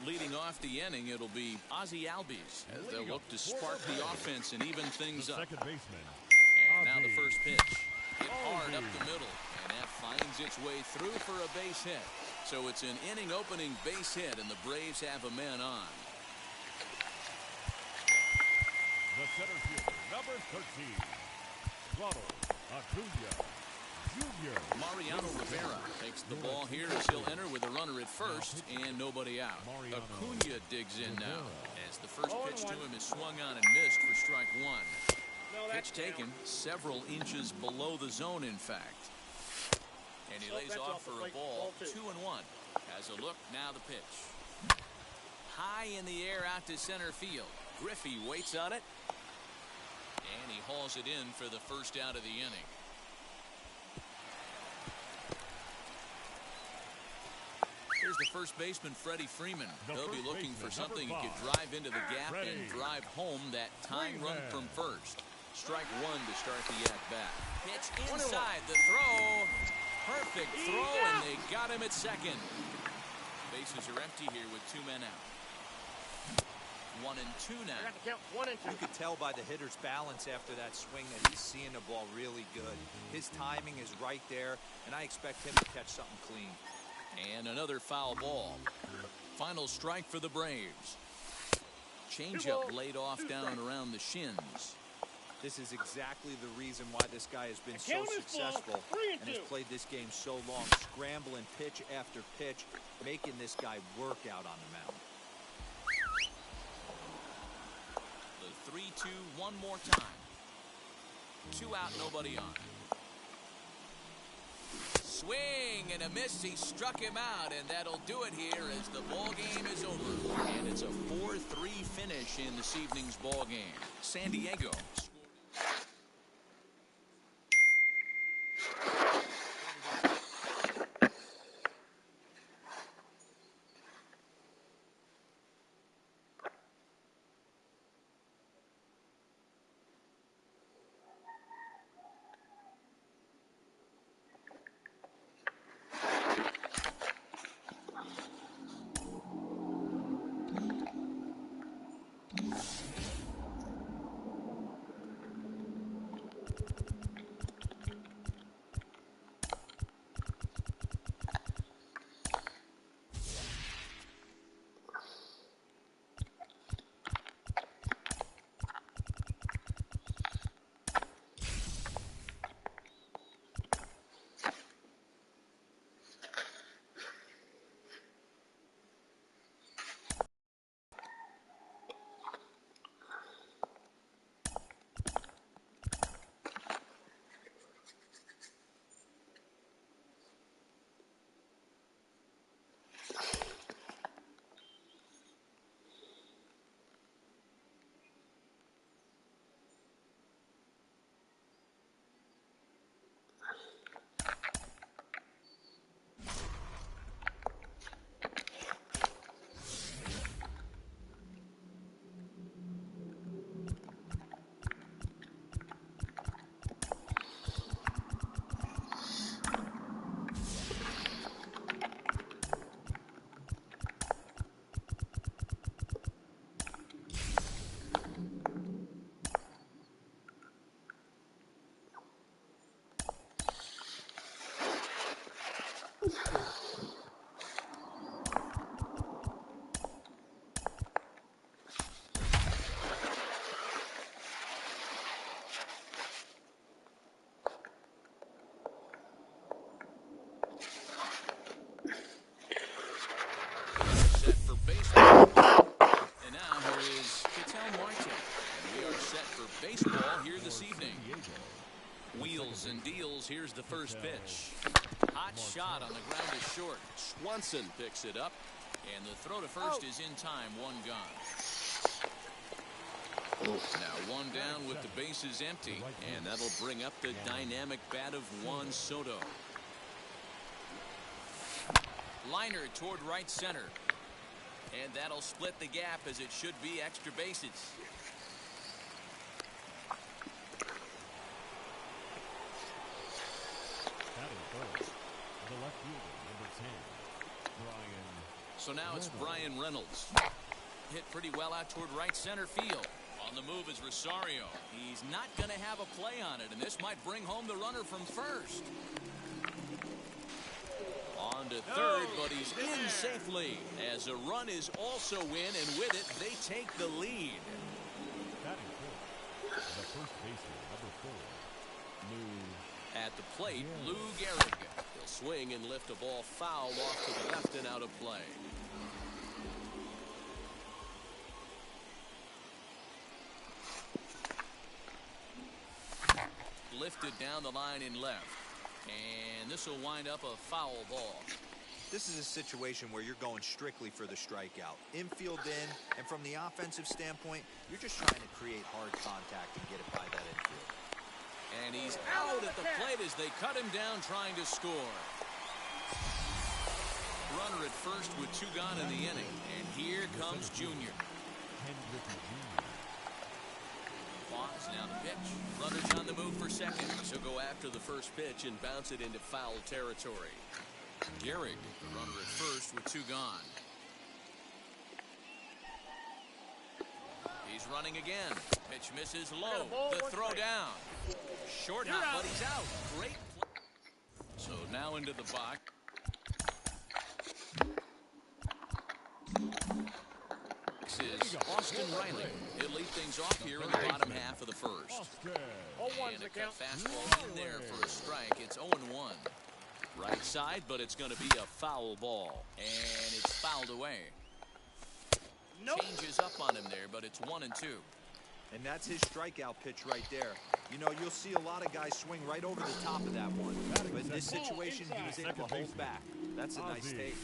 Leading off the inning, it'll be Ozzie Albies as they'll look to spark the offense and even things up. Second baseman. And now the first pitch. Hit hard up the middle, and that finds its way through for a base hit. So it's an inning-opening base hit, and the Braves have a man on. The center fielder, number 13, Ronald Acuna Jr. Mariano Rivera takes the ball here as he'll enter with a runner at first and nobody out. Acuna digs in now as the first pitch to him is swung on and missed for strike 1. Pitch taken several inches below the zone, in fact. And he lays off for a ball. 2-1. Has a look, now the pitch. High in the air out to center field. Griffey waits on it. And he hauls it in for the first out of the inning. Here's the first baseman, Freddie Freeman. He'll be looking for something he could drive into the gap and drive home that tying run from first. Strike 1 to start the at-bat. Pitch inside the throw. perfect throw, and they got him at second. Bases are empty here with 2 men out. 1 and 2 now. I got to count 1 and 2. You could tell by the hitter's balance after that swing that he's seeing the ball really good. His timing is right there, and I expect him to catch something clean. And another foul ball. Final strike for the Braves. Changeup laid off down around the shins. This is exactly the reason why this guy has been so successful and has played this game so long, scrambling pitch after pitch, making this guy work out on the mound. The 3-2 one more time. 2 out, nobody on. Swing and a miss. He struck him out, and that'll do it here as the ball game is over. And it's a 4-3 finish in this evening's ball game. San Diego. And deals. Here's the first pitch. Hot shot on the ground is short. Swanson picks it up, and the throw to first is in time. 1 gone. Now 1 down with the bases empty, and that'll bring up the dynamic bat of Juan Soto. Liner toward right center, and that'll split the gap as it should be extra bases. So now it's Brian Reynolds. Hit pretty well out toward right center field. On the move is Rosario. He's not going to have a play on it, and this might bring home the runner from first. On to third, but he's in safely as a run is also in, and with it, they take the lead. The first baseman, number 4, Lou. At the plate, Lou Gehrig. He'll swing and lift a ball foul off to the left and out of play. Lifted down the line in left, and this will wind up a foul ball. This is a situation where you're going strictly for the strikeout. Infield in, and from the offensive standpoint, you're just trying to create hard contact and get it by that infield. And he's out at the plate as they cut him down trying to score. Runner at first with 2 gone in the inning, and here comes Junior. 5 Now the pitch. Runners on the move for second. So go after the first pitch and bounce it into foul territory. Gehrig, the runner at first with 2 gone. He's running again. Pitch misses low. The throw down. Short hop, but he's out. Great play. So now into the box. Is Austin Riley. He'll lead things off here in the bottom half of the first. And a cut fastball in there for a strike. It's 0-1. Right side, but it's going to be a foul ball. And it's fouled away. Changes up on him there, but it's 1-2. And that's his strikeout pitch right there. You know, you'll see a lot of guys swing right over the top of that one. But in this situation, he was able to hold back. That's a nice take.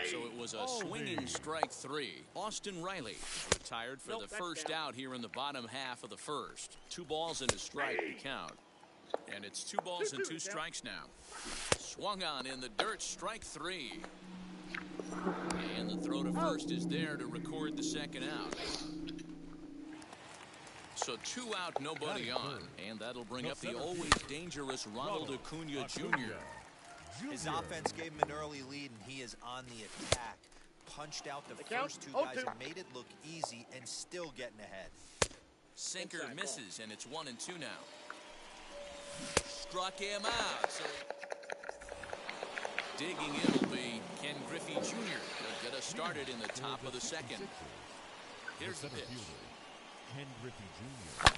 So it was a swinging strike 3. Austin Riley retired for the first out here in the bottom half of the first. 2 balls and a strike to count. And it's 2 balls and 2 strikes now. Swung on in the dirt, strike 3. And the throw to first is there to record the second out. So 2 out, nobody on. And that'll bring up the always dangerous Ronald Acuna Jr. His offense gave him an early lead, and he is on the attack. Punched out the first 2 guys and made it look easy and still getting ahead. Sinker misses, and it's 1-2 now. Struck him out. So digging in will be Ken Griffey Jr. He'll get us started in the top of the second. Here's the pitch. Ken Griffey Jr.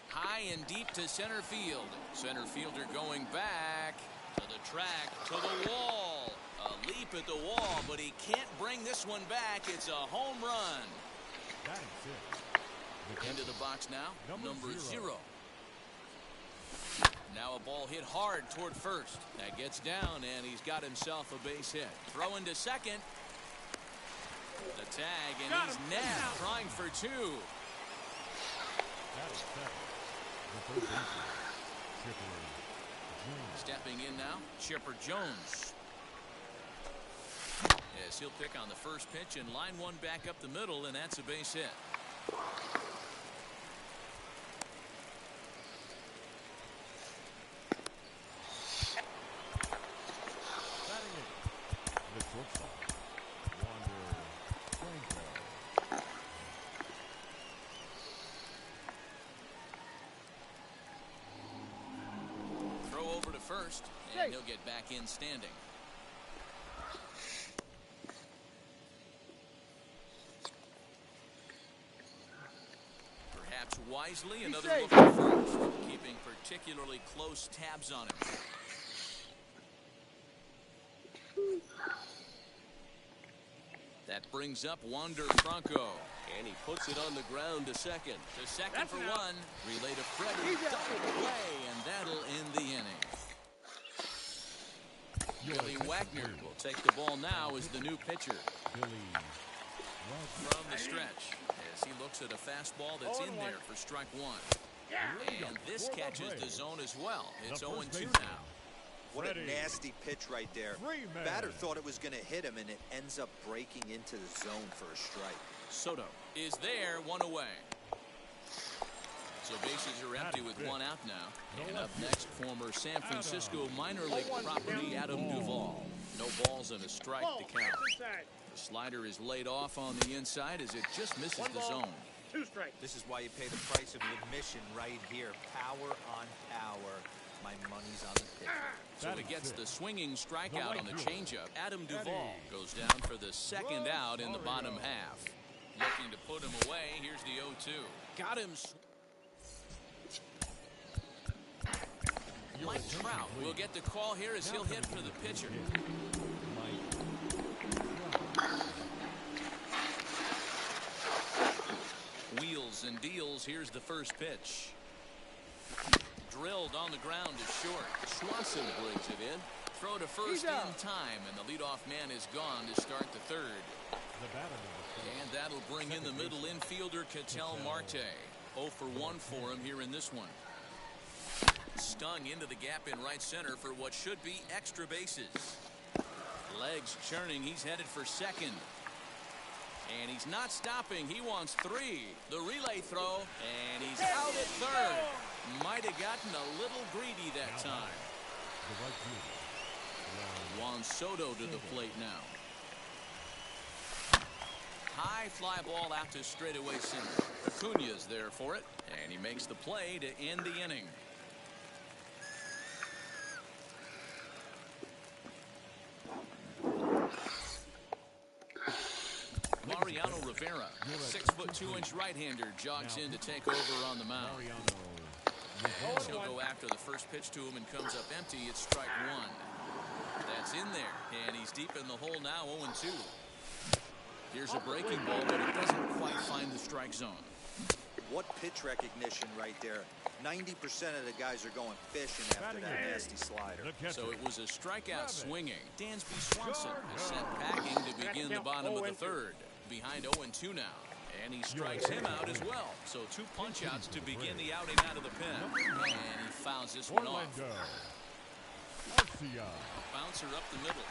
High and deep to center field. Center fielder going back to the track, to the wall. A leap at the wall, but he can't bring this one back. It's a home run. Into the box now, number 0. Now a ball hit hard toward first. That gets down, and he's got himself a base hit. Throwing to second. The tag, and he's nabbed, trying for 2. Stepping in now, Chipper Jones. Yes, he'll pick on the first pitch and line one back up the middle, and that's a base hit. First, and he'll get back in standing. Perhaps wisely, another look at first, keeping particularly close tabs on him. That brings up Wander Franco. And he puts it on the ground to second. To second for 1. Relay to Freddie. Double play, and that'll end the inning. Billy Wagner will take the ball now as the new pitcher. From the stretch, as he looks at a fastball that's in there for strike 1. And this catches the zone as well. It's 0-2 now. What a nasty pitch right there. Batter thought it was going to hit him, and it ends up breaking into the zone for a strike. Soto is there, 1 away. So bases are empty with 1 out now. And up next, former San Francisco minor league property Adam Duvall. No balls and a strike to count. The slider is laid off on the inside as it just misses the zone. 2 strikes. This is why you pay the price of admission right here. Power on power. My money's on the pitch. So he gets the swinging strikeout on the changeup. Adam Duvall goes down for the second out in the bottom half. Looking to put him away. Here's the 0-2. Got him. Mike Trout will get the call here as he'll hit for the pitcher. Wheels and deals. Here's the first pitch. Drilled on the ground to short. Swanson brings it in. Throw to first in time, and the leadoff man is gone to start the third. And that'll bring in the middle infielder, Ketel Marte. 0 for 1 for him here in this one. Stung into the gap in right center for what should be extra bases. Legs churning. He's headed for second. And he's not stopping. He wants 3. The relay throw, and he's out at third. Might have gotten a little greedy that time. Juan Soto to the plate now. High fly ball out to straightaway center. Acuna's there for it, and he makes the play to end the inning. Mariano Rivera, 6'2" right-hander, jogs in to take over on the mound. He'll go after the first pitch to him and comes up empty. It's strike 1. That's in there, and he's deep in the hole now, 0-2. Here's a breaking ball, but it doesn't quite find the strike zone. What pitch recognition right there. 90% of the guys are going fishing after that nasty slider. So it was a strikeout swinging. Dansby Swanson is sent packing to begin the bottom of the third. Behind 0-2 now. And he strikes him out as well. So 2 punch-outs to begin the outing out of the pen. And he fouls this one off. Bouncer up the middle.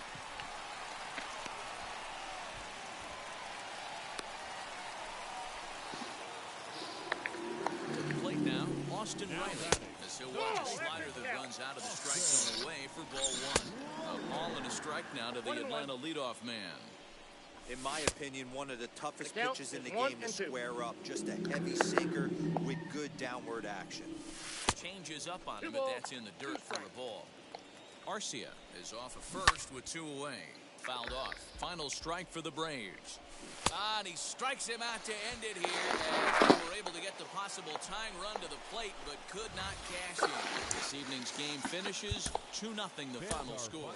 To the plate now, Austin Riley. As he'll watch a slider that runs out of the strike zone away for ball 1. A ball and a strike now to the Atlanta leadoff man. In my opinion, one of the toughest pitches in the game to square up. Just a heavy sinker with good downward action. Changes up on him, but that's in the dirt for a ball. Arcia is off at first with 2 away. Fouled off. Final strike for the Braves. And he strikes him out to end it here. As they were able to get the possible tying run to the plate, but could not cash in. This evening's game finishes 2-0 the final score.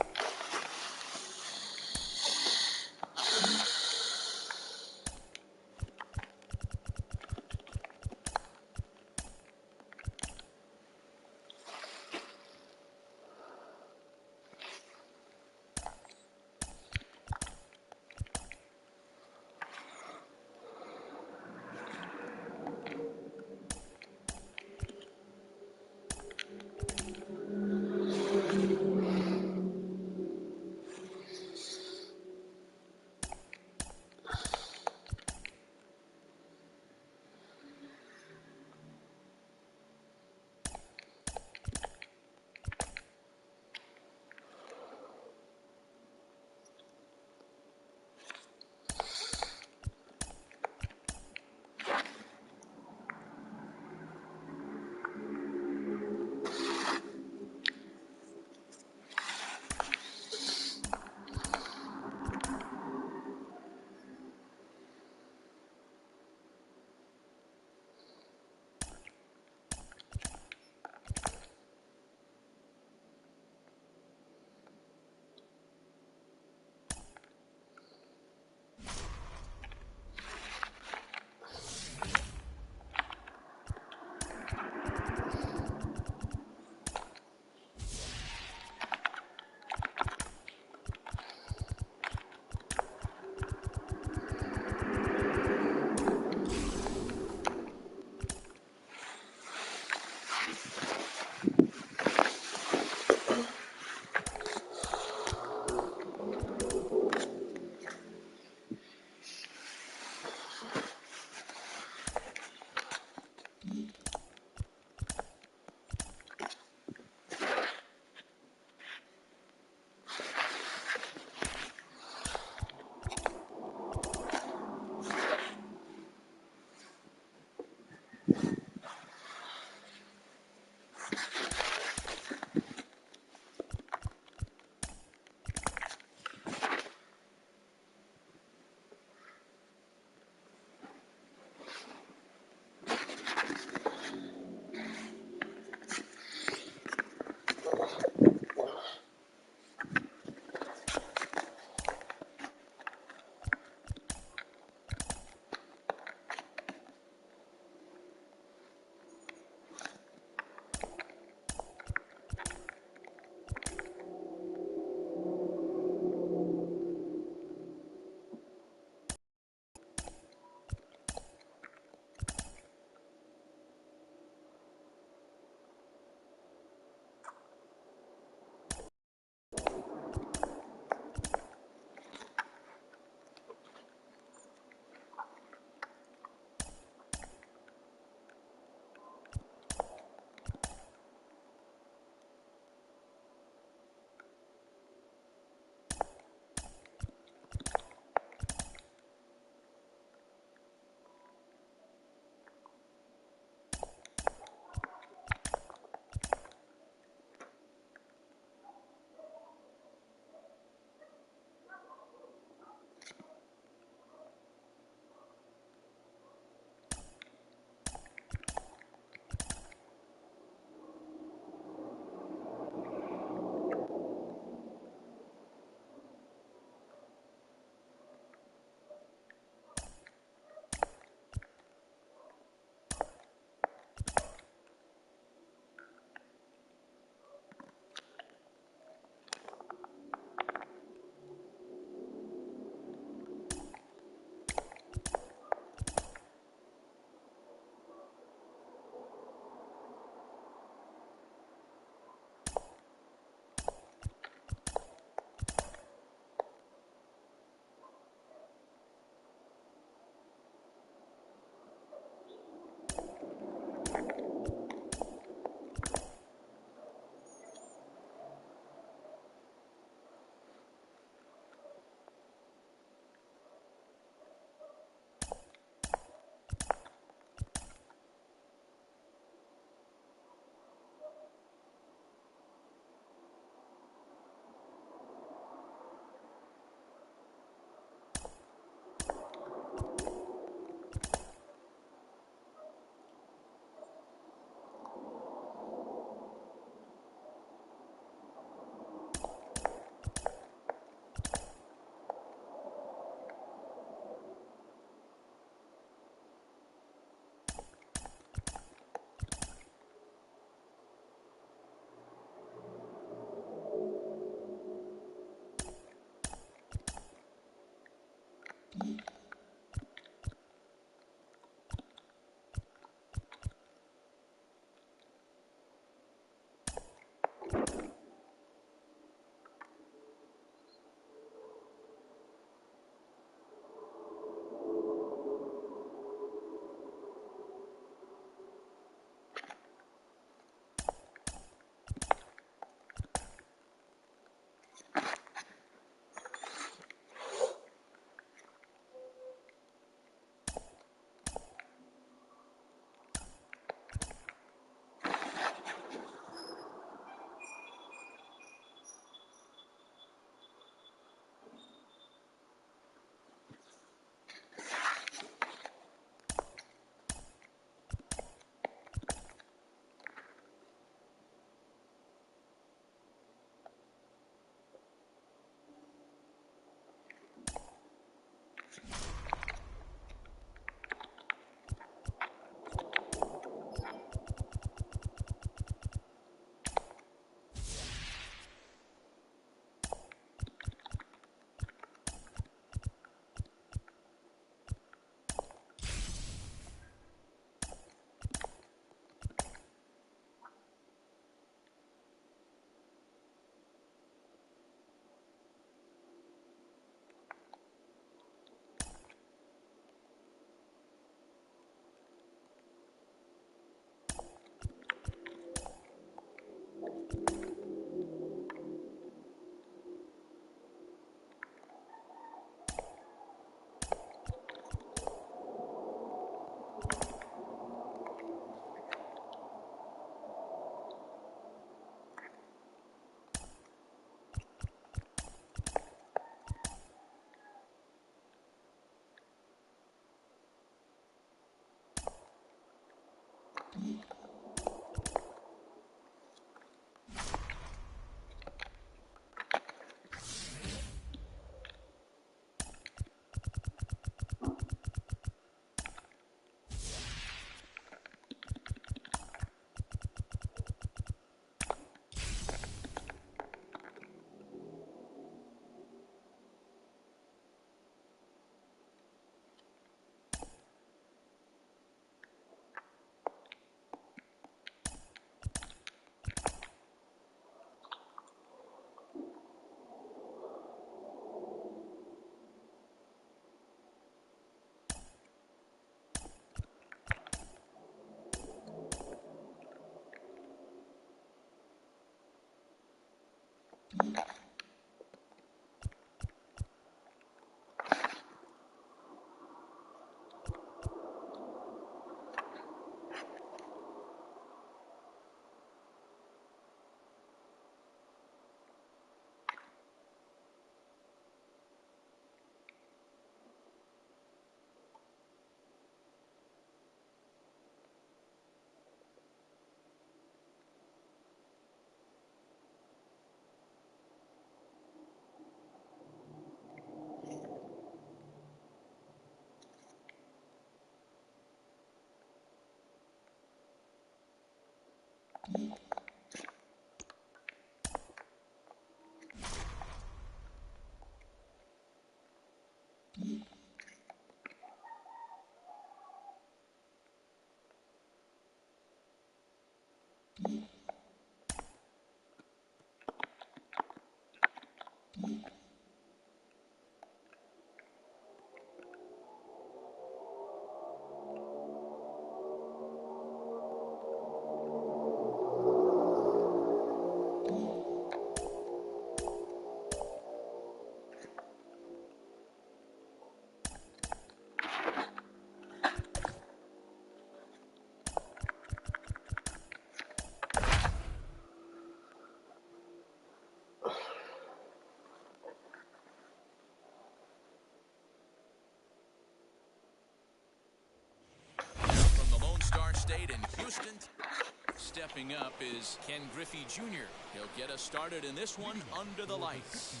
Stepping up is Ken Griffey Jr. He'll get us started in this one under the lights.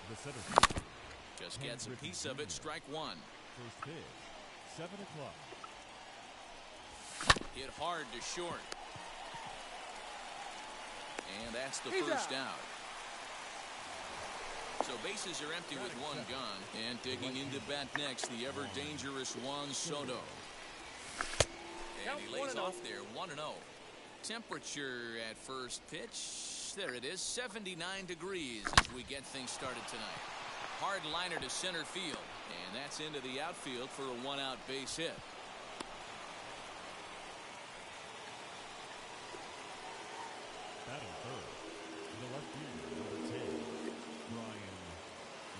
The center fielder, Just gets a piece of it, strike one. first pitch, 7 o'clock. Hit hard to short. And that's the first out. So bases are empty with one gone. And digging into bat next, the ever-dangerous Juan Soto. And he lays off there, 1-0. Temperature at first pitch, there it is, 79 degrees as we get things started tonight. Hard liner to center field. And that's into the outfield for a one-out base hit. Batting third, the left fielder, number 10, Brian.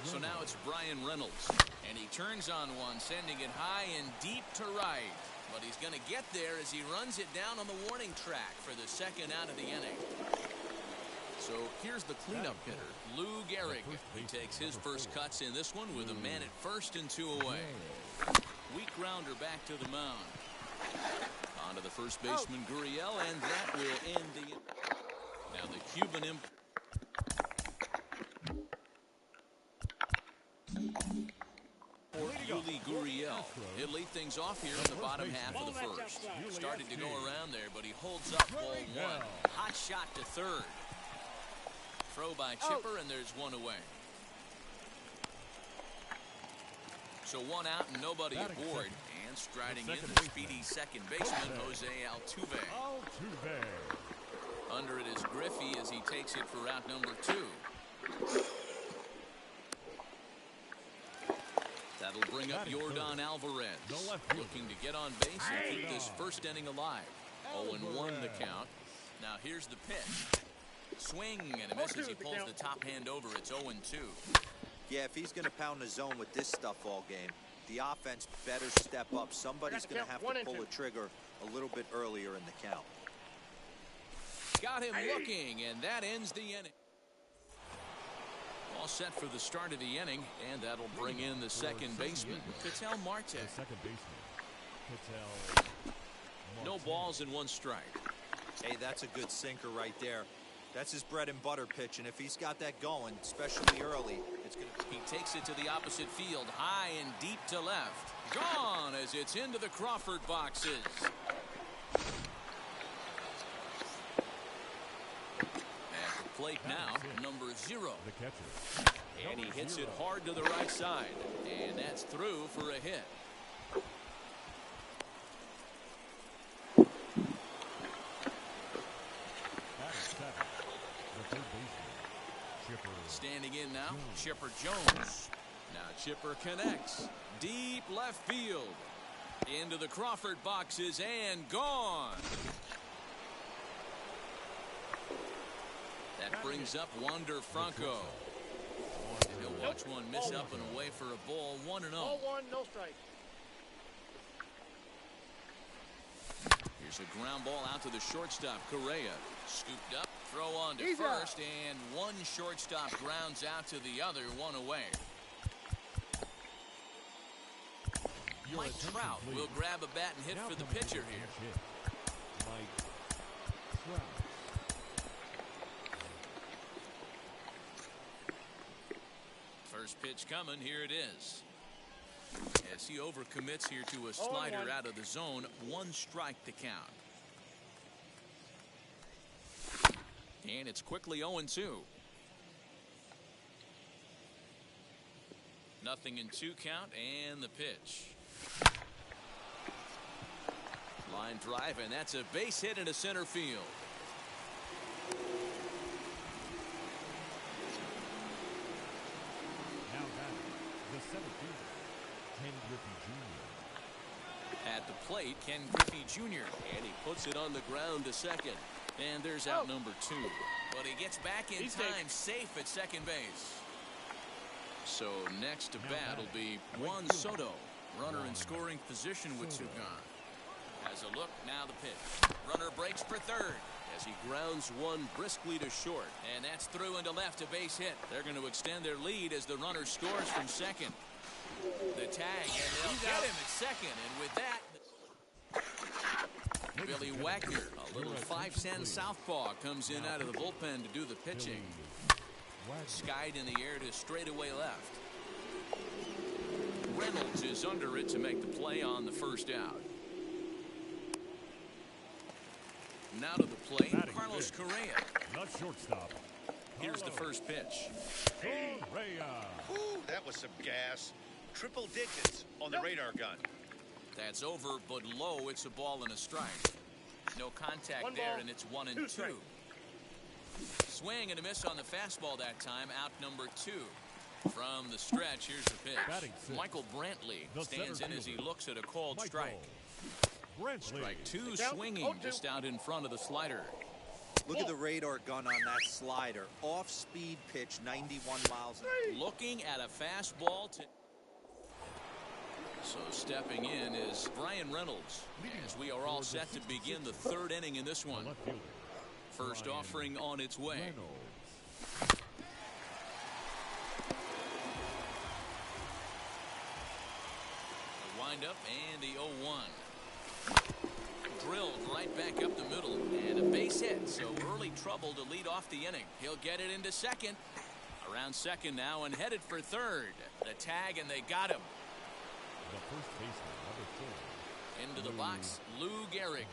So now it's Brian Reynolds, and he turns on one, sending it high and deep to right. But he's going to get there as he runs it down on the warning track for the second out of the inning. So here's the cleanup hitter, Lou Gehrig. He takes his first cuts in this one with a man at first and 2 away. Weak grounder back to the mound. On to the first baseman, Gurriel, and that will end the... Now the Cuban imp... For Yuli Gurriel. He'll lead things off here in the bottom half of the first. Started to go around there, but he holds up ball one. Hot shot to third. Throw by Chipper, and there's one away. So one out and nobody aboard. And striding in the speedy second baseman, Jose Altuve. Under it is Griffey as he takes it for out number 2. That'll bring up Yordan Alvarez, looking to get on base and keep this first inning alive. 0-1 the count. Now here's the pitch. Swing and a miss as he pulls the top hand over. It's 0-2. Yeah, if he's going to pound the zone with this stuff all game, the offense better step up. Somebody's going to have to pull a trigger a little bit earlier in the count. Got him looking, and that ends the inning. All set for the start of the inning, and that'll bring in the second baseman, Ketel Marte. The second baseman, Ketel Marte. No balls and 1 strike. Hey, that's a good sinker right there. That's his bread and butter pitch, and if he's got that going, especially early, it's going to... He takes it to the opposite field, high and deep to left. Gone as it's into the Crawford boxes. At the plate now, number 0. The catcher. And he hits it hard to the right side. And that's through for a hit. Standing in now, Chipper Jones. Now Chipper connects. Deep left field. Into the Crawford boxes and gone. That brings up Wander Franco. And he'll watch one miss up and away for a ball, 1-0. Ball 1, no strike. Here's a ground ball out to the shortstop, Correa. Scooped up, throw on to first, and one shortstop grounds out to the other, 1 away. Mike Trout will grab a bat and hit for the pitcher here. Mike Trout. First pitch coming, here it is. As he overcommits here to a slider out of the zone, 1 strike to count. And it's quickly 0-2. Nothing in 2 count, and the pitch. Line drive, and that's a base hit into center field. Now batting, the center fielder, Ken Griffey Jr. At the plate, Ken Griffey Jr. And he puts it on the ground to second. And there's out number 2. But he gets back in time, safe at second base. So next to bat will be Juan Soto. Runner in scoring position with 2 gone. As a look, now the pitch. Runner breaks for third as he grounds one briskly to short. And that's through into left, a base hit. They're going to extend their lead as the runner scores from second. The tag, and they'll get him at second. And with that... Billy Wagner, a little 5'10" southpaw, comes in out of the bullpen to do the pitching. Skied in the air to straightaway left. Reynolds is under it to make the play on the first out. Now to the plate, Carlos Correa. Not shortstop. Here's the first pitch. Correa. Ooh, that was some gas. Triple digits on the radar gun. That's over, but low. It's a ball and a strike. No contact One there, ball, and it's 1-2. two strikes. Swing and a miss on the fastball that time. Out number 2. From the stretch, here's the Batting pitch. sixth. Michael Brantley The stands in center as he fielder. looks at a called Michael strike. Brantley. Strike 2, Count, swinging 0-2. just out in front of the slider. Look at the radar gun on that slider. Off-speed pitch, 91 miles an hour. Looking at a fastball to... So stepping in is Brian Reynolds, as we are all set to begin the third inning in this one. Left fielder. First Brian offering on its way. Reynolds. The windup and the 0-1. Drilled right back up the middle, and a base hit, so early trouble to lead off the inning. He'll get it into second. Around second now and headed for third. The tag, and they got him. The first baseman, number 4. Into the box, Lou Gehrig.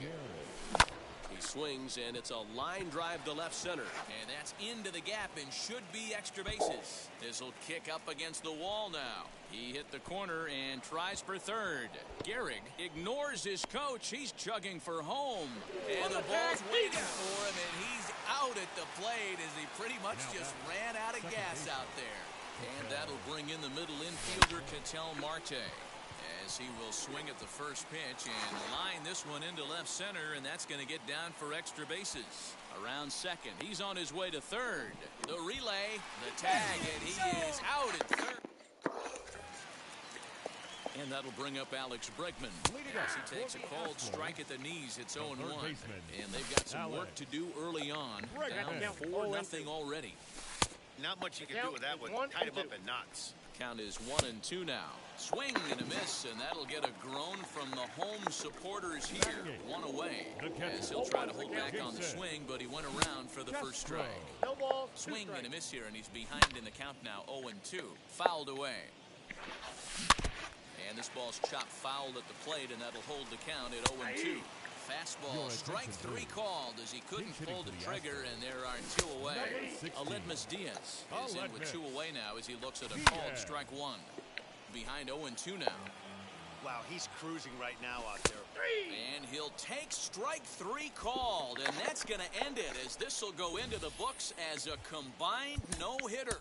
He swings, and it's a line drive to left center. And that's into the gap and should be extra bases. This will kick up against the wall now. He hit the corner and tries for third. Gehrig ignores his coach. He's chugging for home. And the ball's waiting for him, and he's out at the plate as he pretty much just ran out of gas out there. And that'll bring in the middle infielder, Ketel Marte, as he will swing at the first pitch and line this one into left center, and that's going to get down for extra bases. Around second, he's on his way to third. The relay, the tag, and he is out at third. And that'll bring up Alex Bregman as he takes a called strike at the knees. It's 0-1. And they've got some work to do early on. Down 4-0 already. Not much you can do with that one. Tied him up in knots. Count is 1-2 now. Swing and a miss, and that'll get a groan from the home supporters here. One away. As he'll try to hold back on the swing, but he went around for the first strike. No ball. Swing and a miss here, and he's behind in the count now. 0-2. Fouled away. And this ball's chopped foul at the plate, and that'll hold the count at 0-2. Fastball, strike 3 called as he couldn't pull the trigger, and there are 2 away. Aledmys Diaz is in with 2 away now as he looks at a called strike 1. Behind 0-2 now. Wow, he's cruising right now out there. And he'll take strike 3 called, and that's going to end it as this will go into the books as a combined no-hitter.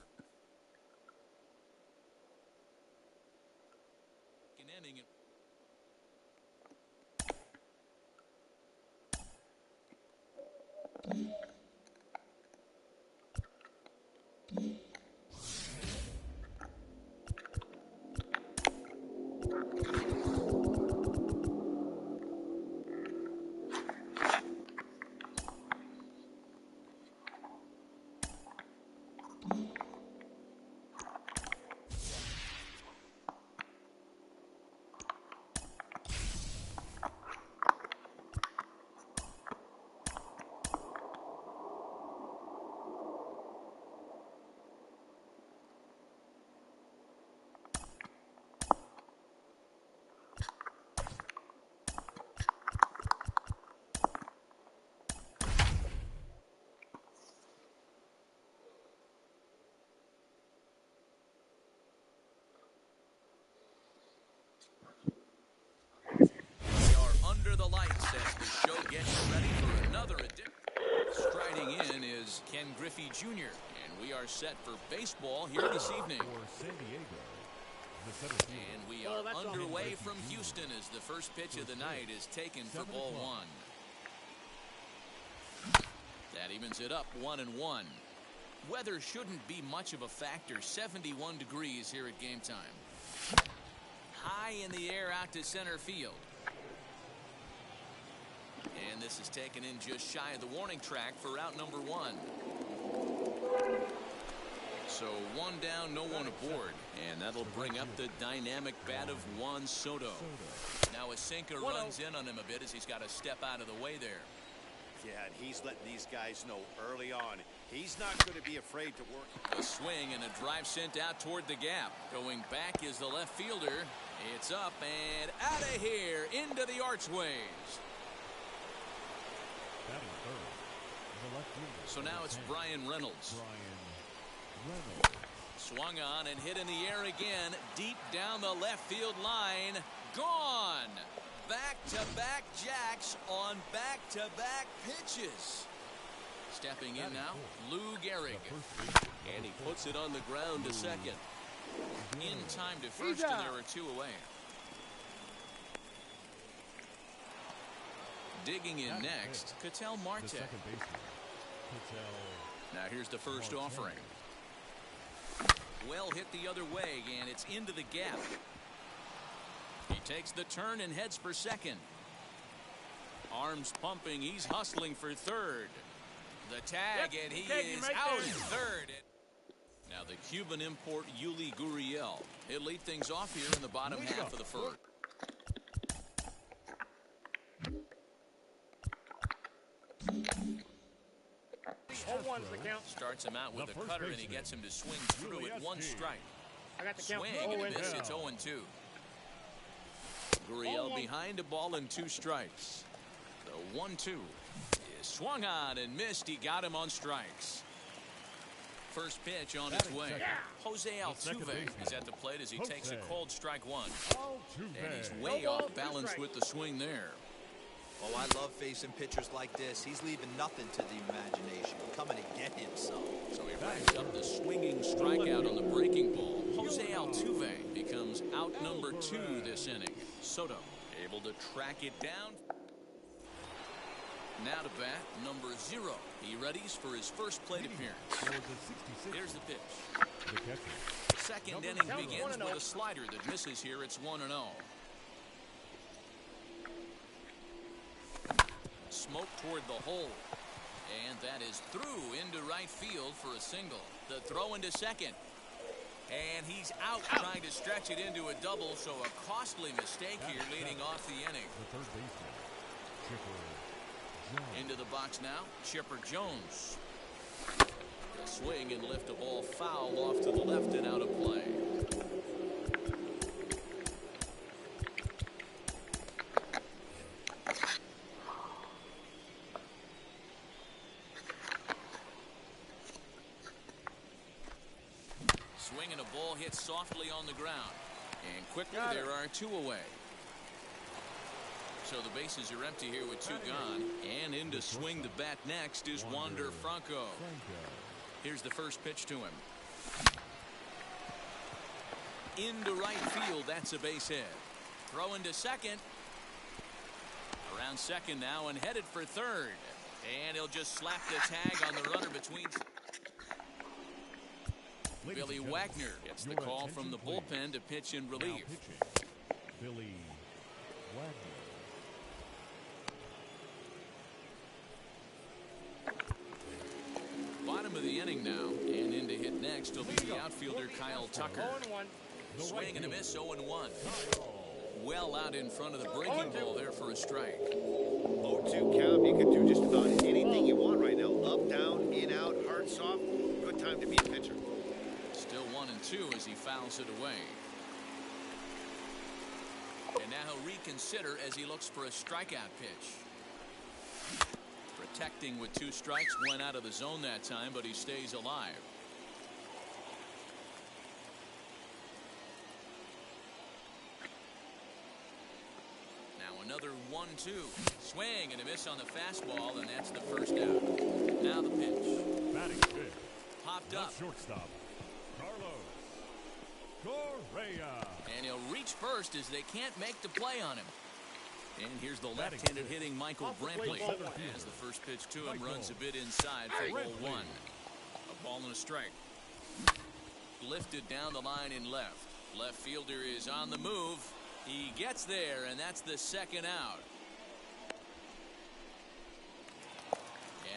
Ken Griffey Jr. And we are set for baseball here this evening. For San Diego, the center field. And we are underway from Houston as the first pitch of the night is taken for ball 1. That evens it up 1-1. Weather shouldn't be much of a factor. 71 degrees here at game time. High in the air out to center field. And this is taken in just shy of the warning track for out number 1. So 1 down, no one aboard. And that'll bring up the dynamic bat of Juan Soto. Now Now a sinker runs in on him a bit as he's got to step out of the way there. Yeah, and he's letting these guys know early on he's not going to be afraid to work. A swing and a drive sent out toward the gap. Going back is the left fielder. It's up and out of here into the archways. Batting third, the left fielder. So now it's Brian Reynolds. Brian Reynolds. Swung on and hit in the air again. Deep down the left field line. Gone. Back-to-back jacks on back-to-back pitches. Stepping in now, Lou Gehrig. And he puts it on the ground to second. In time to first, and there are 2 away. Digging in next, Ketel Marte. Now here's the first offering. Well hit the other way, and it's into the gap. He takes the turn and heads for second. Arms pumping, he's hustling for third. The tag, and he is out at third. Now the Cuban import Yuli Gurriel. He'll lead things off here in the bottom half of the first. Starts him out with a cutter, and he gets him to swing through at 1 strike. Swing and a miss, it's 0-2. Gurriel behind a ball and 2 strikes. The 1-2 is swung on and missed. He got him on strikes. First pitch on its way. Jose Altuve is at the plate as he takes a cold strike 1. And he's way off balance with the swing there. Oh, I love facing pitchers like this. He's leaving nothing to the imagination. Coming to get himself. So he racks up the swinging strikeout on the breaking ball. Jose Altuve becomes out number 2 this inning. Soto able to track it down. Now to bat, number 0. He readies for his first plate appearance. Here's the pitch. Second inning begins with a slider that misses here. It's 1-0. Smoke toward the hole. And that is through into right field for a single. The throw into second. And he's out trying to stretch it into a double, so a costly mistake here leading off the inning. Into the box now, Chipper Jones. A swing and lift a ball foul off to the left and out of play. Swing and a ball hit softly on the ground. And quickly there are 2 away. So the bases are empty here with 2 gone. And in to swing the bat next is Wander Franco. Here's the first pitch to him. Into right field, that's a base hit. Throw into second. Around second now and headed for third. And he'll just slap the tag on the runner between. Billy Wagner gets the call from the bullpen to pitch in relief. Billy Wagner. Bottom of the inning now, and in to hit next will be the outfielder Kyle Tucker. Swing and a miss, 0-1. Well out in front of the breaking ball there for a strike. 0-2 count. You can do just about anything you want right now. Up, down, in, out, hard, soft. Good time to be a pitcher. Still 1-2 as he fouls it away. And now he'll reconsider as he looks for a strikeout pitch. Protecting with 2 strikes, went out of the zone that time, but he stays alive. Now another 1-2. Swing and a miss on the fastball, and that's the first out. Now the pitch. Batting fifth. Popped up. Shortstop, Carlos Correa. And he'll reach first as they can't make the play on him. And here's the left-handed hitting Michael Brantley. As the first pitch to him runs a bit inside for ball 1. A ball and a strike. Lifted down the line in left. Left fielder is on the move. He gets there, and that's the second out.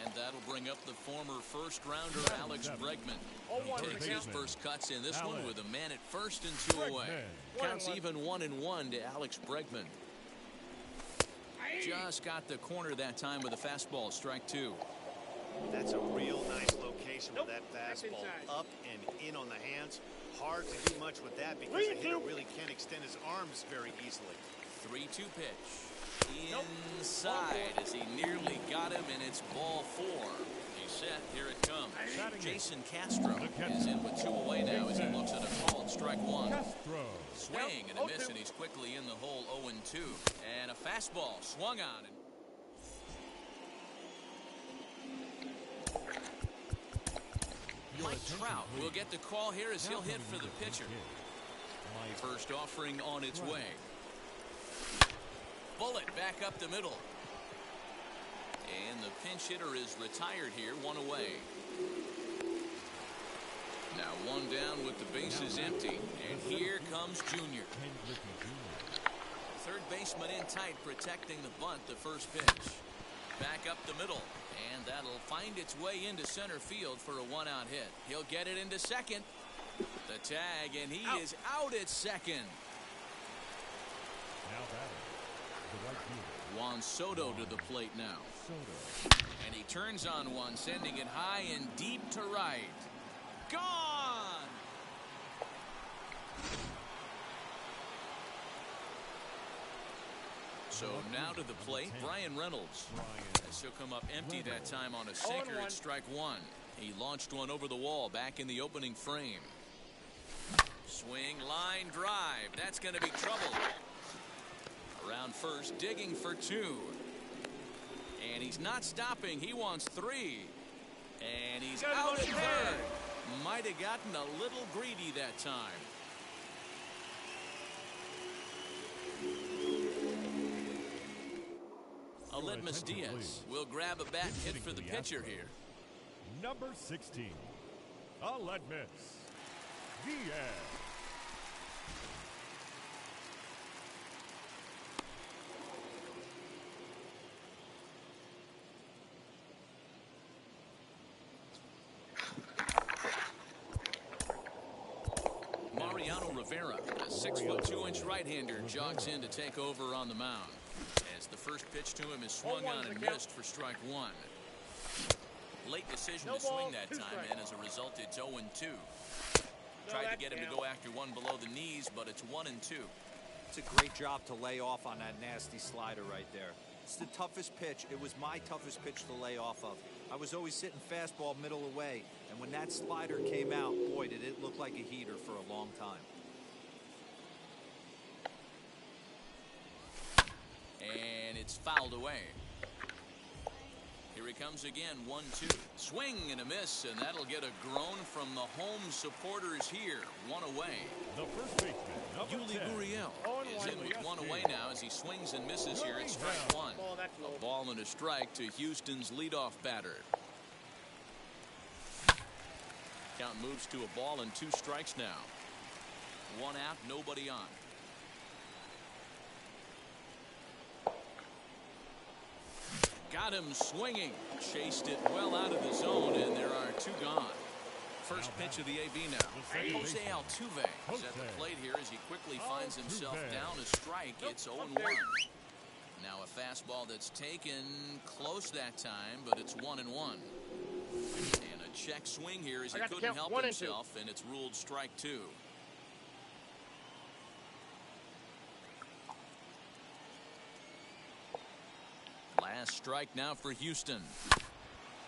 And that'll bring up the former first-rounder Alex Bregman. He takes his first cuts in this one with a man at first and 2 away. Counts even 1-1 to Alex Bregman. Just got the corner that time with a fastball, strike 2. That's a real nice location with that fastball up and in on the hands. Hard to do much with that because the hitter really can't extend his arms very easily. 3-2 pitch. Inside as he nearly got him, and it's ball 4. He's set. Here it comes. Jason Castro is in with 2 away now as he looks at a called strike 1. Swing and a miss, and he's quickly in the hole 0-2. And a fastball swung on. Mike Trout will get the call here as he'll hit for the pitcher. First offering on its way. Bullet back up the middle. And the pinch hitter is retired here, 1 away. Now 1 down with the bases empty. And here comes Junior. Third baseman in tight, protecting the bunt, the first pitch. Back up the middle. And that'll find its way into center field for a 1-out hit. He'll get it into second. The tag, and he is out at second. Now batting, the right fielder, Juan Soto to the plate now. And he turns on one, sending it high and deep to right. Gone! So now to the plate, Brian Reynolds. As he'll come up empty that time on a sinker at strike 1. He launched one over the wall back in the opening frame. Swing, line, drive. That's going to be trouble. Around first, digging for 2. And he's not stopping. He wants 3. And he's out at third. Might have gotten a little greedy that time. Aledmus Diaz will grab a bat hit for the pitcher here. number 16, Aledmus Diaz. Mariano Rivera, a 6'2" right-hander, jogs in to take over on the mound. As the first pitch to him is swung on and missed for strike 1. Late decision to swing that time, and as a result, it's 0-2. Tried to get him to go after one below the knees, but it's 1-2. It's a great job to lay off on that nasty slider right there. It's the toughest pitch. It was my toughest pitch to lay off of. I was always sitting fastball middle away, and when that slider came out, boy, did it look like a heater for a long time. And it's fouled away. Here he comes again, 1-2. Swing and a miss, and that'll get a groan from the home supporters here. 1 away. The first baseman, Yuli Gurriel is in with 1 away now as he swings and misses here at strike 1. A ball and a strike to Houston's leadoff batter. Count moves to a ball and 2 strikes now. 1 out, nobody on. Got him swinging. Chased it well out of the zone, and there are 2 gone. First pitch of the AB now. Jose Altuve is at the plate here as he quickly finds himself down a strike. It's 0-1. Now a fastball that's taken close that time, but it's 1-1. And a check swing here as he couldn't help himself, and it's ruled strike 2. Last strike now for Houston.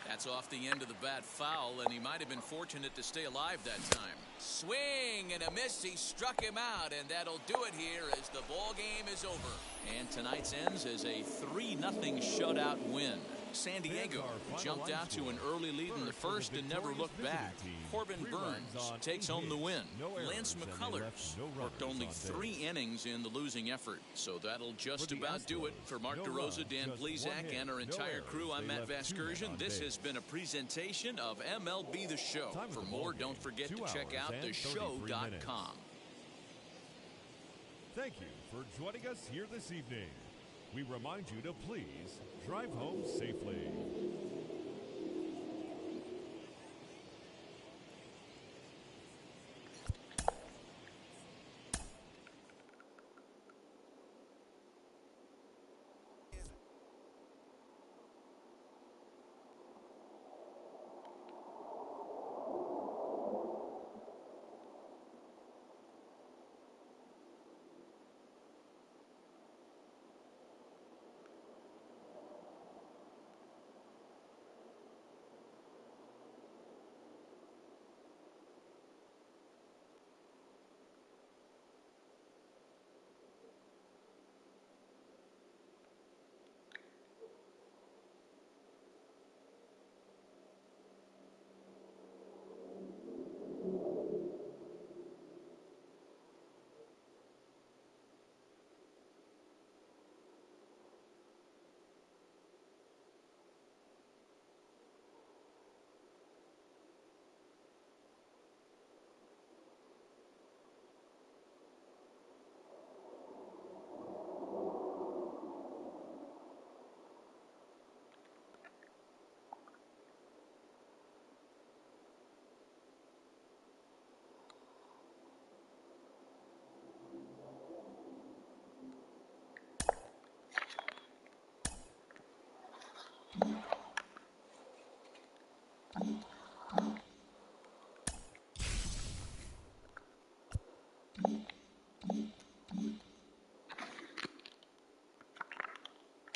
That's off the end of the bat foul, and he might have been fortunate to stay alive that time. Swing and a miss. He struck him out, and that'll do it here as the ball game is over. And tonight's ends as a 3-0 shutout win. San Diego jumped out to an early lead in the first and never looked back. Corbin Burns takes home the win. Lance McCullers worked only 3 innings in the losing effort. So that'll just about do it. For Mark DeRosa, Dan Plesac, and our entire crew, I'm Matt Vasgersian. This has been a presentation of MLB The Show. For more, don't forget to check out theshow.com. Thank you for joining us here this evening. We remind you to please drive home safely.